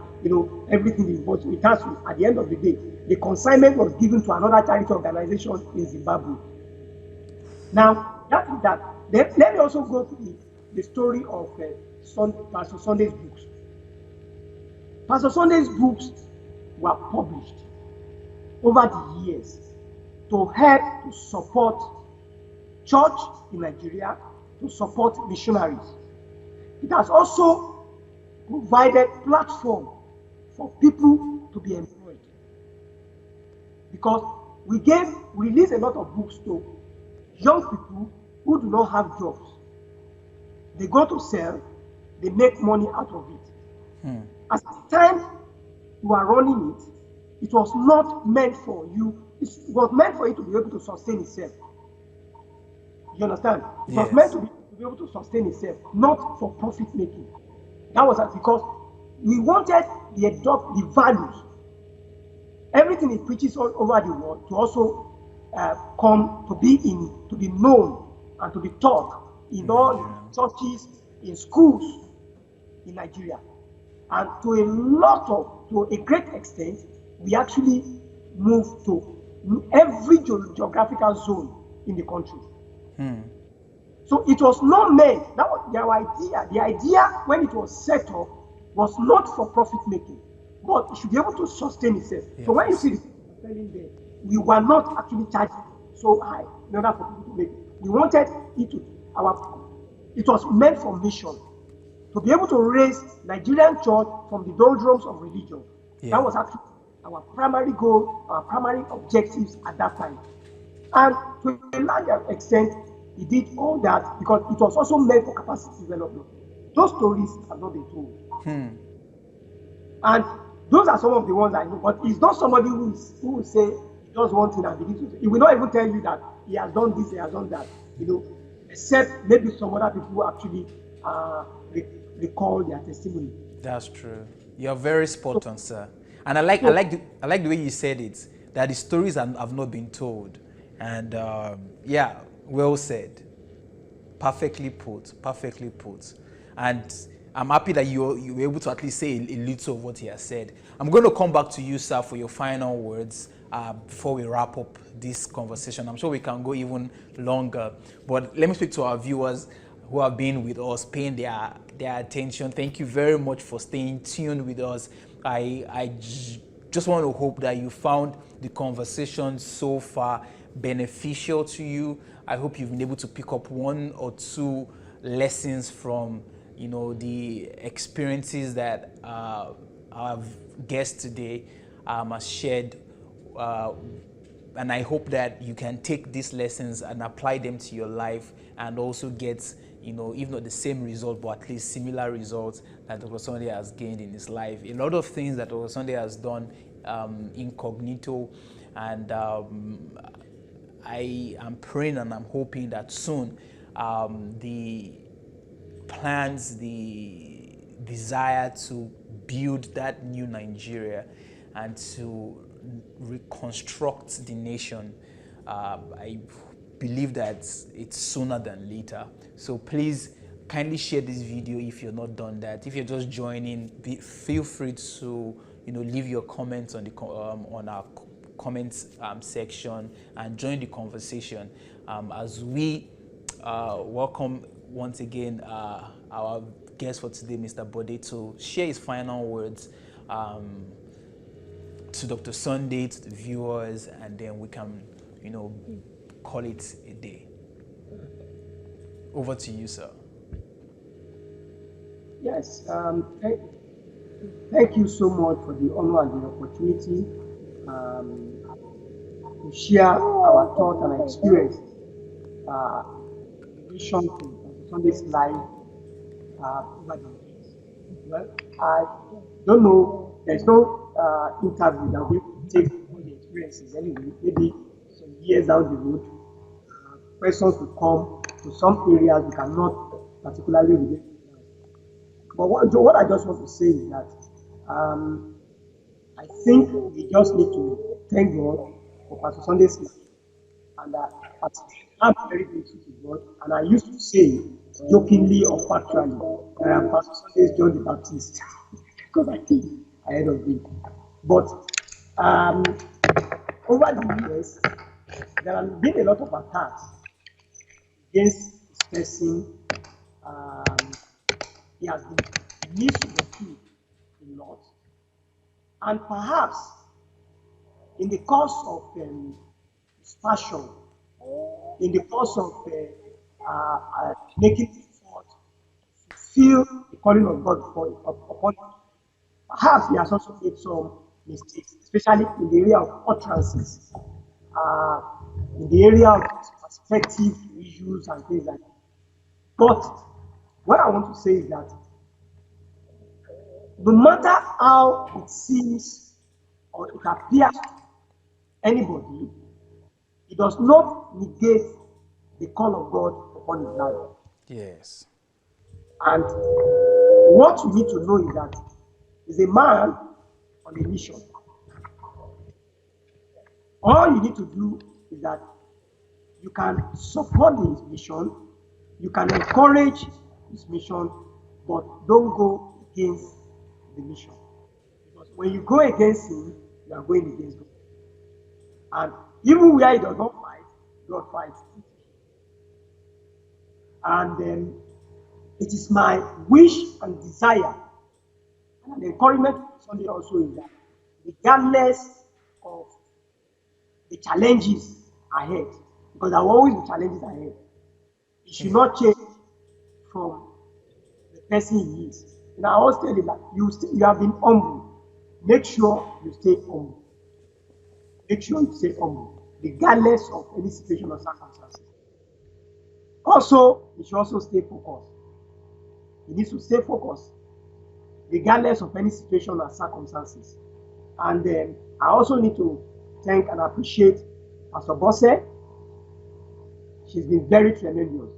everything involved, it has to, at the end of the day, the consignment was given to another charity organization in Zimbabwe. Now, that is that. Then let me also go to the story of Pastor Sunday's books. Pastor Sunday's books were published over the years to help to support church in Nigeria, to support missionaries. It has also provided platform for people to be employed. Because we released a lot of books to young people who do not have jobs. They go to sell, they make money out of it. At the time you are running it, it was not meant for you. It was meant for you to be able to sustain itself. You understand? It was meant to be able to sustain itself, not for profit making. That was because we wanted the values, everything it preaches all over the world, to also come to be known and to be taught in all churches, in schools in Nigeria. And to a great extent, we actually moved to every geographical zone in the country. So it was not meant, that was their idea. The idea when it was set up was not for profit making, but it should be able to sustain itself. So when you see the selling there, we were not actually charging so high in order for people to make it. We wanted it it was meant for mission, to be able to raise Nigerian church from the doldrums of religion. That was actually our primary goal, our primary objectives at that time. And to a larger extent, he did all that because it was also meant for capacity development. Those stories have not been told. And those are some of the ones I know, but he's not somebody who will say he does one thing and begin to. He will not even tell you that he has done this, he has done that, except maybe some other people who actually recall their testimony. That's true. You're very spot on, sir. And I like the way you said it, that the stories have not been told. And well said. Perfectly put. And I'm happy that you were able to at least say a little of what he has said. I'm going to come back to you, sir, for your final words before we wrap up this conversation. I'm sure we can go even longer. But let me speak to our viewers who have been with us, paying their attention. Thank you very much for staying tuned with us. I just want to hope that you found the conversation so far beneficial to you. I hope you've been able to pick up one or two lessons from the experiences that our guest today has shared, and I hope that you can take these lessons and apply them to your life and also get if not the same result, but at least similar results that Dr. Sunday has gained in his life. A lot of things that Dr. Sunday has done incognito, and I am praying and I'm hoping that soon the plans, the desire to build that new Nigeria and to reconstruct the nation, I believe that it's sooner than later. So please kindly share this video if you're not done that. If you're just joining, feel free to leave your comments on on our comments section and join the conversation as we welcome once again our guest for today, Mr. Bode, to share his final words to Dr. Sunday, to the viewers, and then we can, call it a day. Over to you, sir. Yes, thank you so much for the honor and the opportunity to share our thoughts and experience in relation to Sunday's life over the years. Well, I don't know, there's no interview that we take all the experiences anyway. Maybe some years down the road, questions will come to some areas we cannot particularly relate to now. But what I just want to say is that I think we just need to thank God for Pastor Sunday's life. And I'm very grateful to God. And I used to say, jokingly or factually, that I'm Pastor Sunday's John the Baptist, because I think ahead of him. But over the years, there have been a lot of attacks against his person. He has been misunderstood a lot. And perhaps in the course of his passion, in the course of making effort to fulfill the calling of God upon him, perhaps he has also made some mistakes, especially in the area of utterances, in the area of perspective issues and things like that. But what I want to say is that no matter how it seems or it appears to anybody, it does not negate the call of God upon his life. Yes. And what you need to know is that he's a man on a mission. All you need to do is that you can support his mission, you can encourage his mission, but don't go against the mission. Because when you go against him, you are going against God. And even where he does not fight, God fights. And it is my wish and desire, and an encouragement to Sunday also is that regardless of the challenges ahead, because there will always be challenges ahead, he should not change from the person he is. And I always tell him that you have been humble. Make sure you stay humble. Make sure you stay humble, regardless of any situation or circumstances. Also, he should also stay focused. He needs to stay focused, regardless of any situation or circumstances. And then I also need to thank and appreciate Pastor Bosse. She's been very tremendous.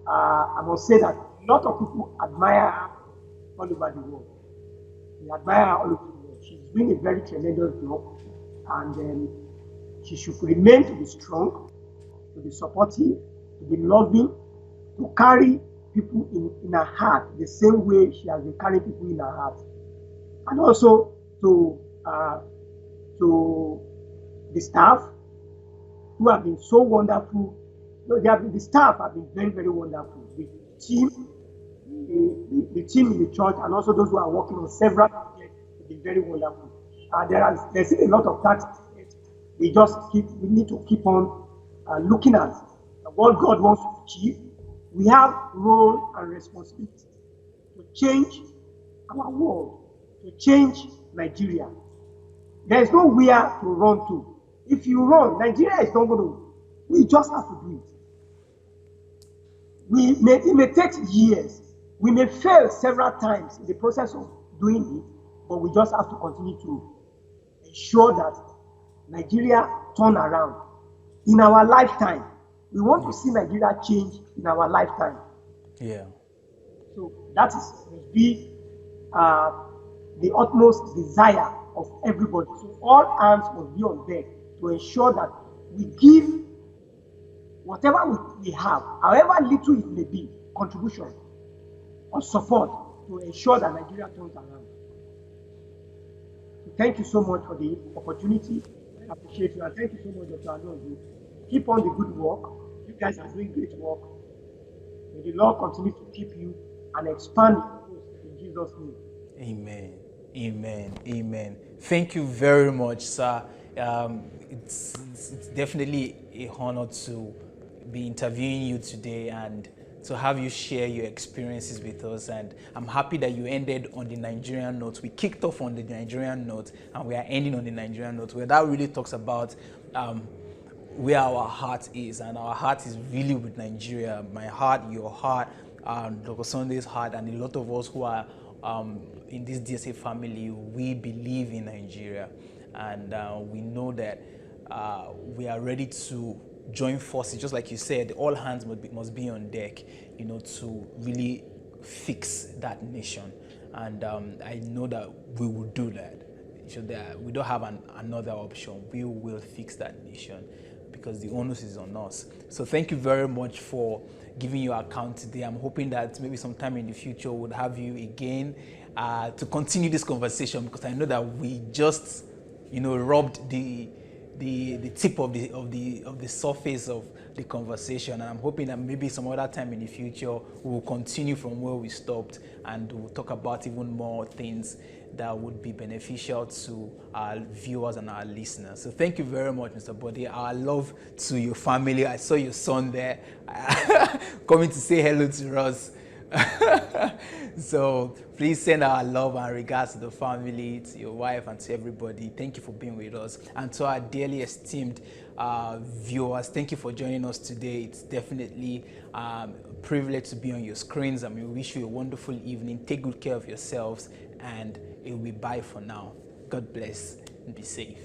I must say that a lot of people admire her all over the world. They admire her all over the world. She's doing a very tremendous job, and she should remain to be strong, to be supportive, to be loving, to carry people in her heart the same way she has been carrying people in her heart. And also to the staff who have been so wonderful. The staff have been very, very wonderful. The team in the church, and also those who are working on several projects have been very wonderful. There's a lot of that. We need to keep on looking at what God wants to achieve. We have role and responsibility to change our world, to change Nigeria. There's nowhere to run to. If you run, Nigeria is not going to. We just have to do it. It may take years. We may fail several times in the process of doing it, but we just have to continue to ensure that Nigeria turn around in our lifetime. We want to see Nigeria change in our lifetime. Yeah. So that must be the utmost desire of everybody. So all hands must be on deck to ensure that we give whatever we have, however little it may be, contribution or support to ensure that Nigeria turns around. Thank you so much for the opportunity. I appreciate you. And thank you so much, Dr. Alonso. Keep on the good work. You guys are doing great work. May the Lord continue to keep you and expand your post in Jesus' name. Amen. Amen. Amen. Thank you very much, sir. It's definitely a honor to be interviewing you today and to have you share your experiences with us. And I'm happy that you ended on the Nigerian note. We kicked off on the Nigerian note and we are ending on the Nigerian note, where that really talks about where our heart is, and our heart is really with Nigeria. My heart, your heart, Dr. Sunday's heart, and a lot of us who are in this DSA family, we believe in Nigeria, and we know that we are ready to join forces. Just like you said, all hands must be on deck, to really fix that nation, and I know that we will do that. So that we don't have another option. We will fix that nation because the onus is on us. So thank you very much for giving your account today. I'm hoping that maybe sometime in the future we'll have you again to continue this conversation, because I know that we just, rubbed the tip of the surface of the conversation, and I'm hoping that maybe some other time in the future we'll continue from where we stopped, and we'll talk about even more things that would be beneficial to our viewers and our listeners. So thank you very much, Mr. Bode. Our love to your family. I saw your son there coming to say hello to us. So please send our love and regards to the family, to your wife, and to everybody. Thank you for being with us. And to our dearly esteemed viewers, thank you for joining us today. It's definitely a privilege to be on your screens, and we wish you a wonderful evening. Take good care of yourselves, and it will be bye for now. God bless and be safe.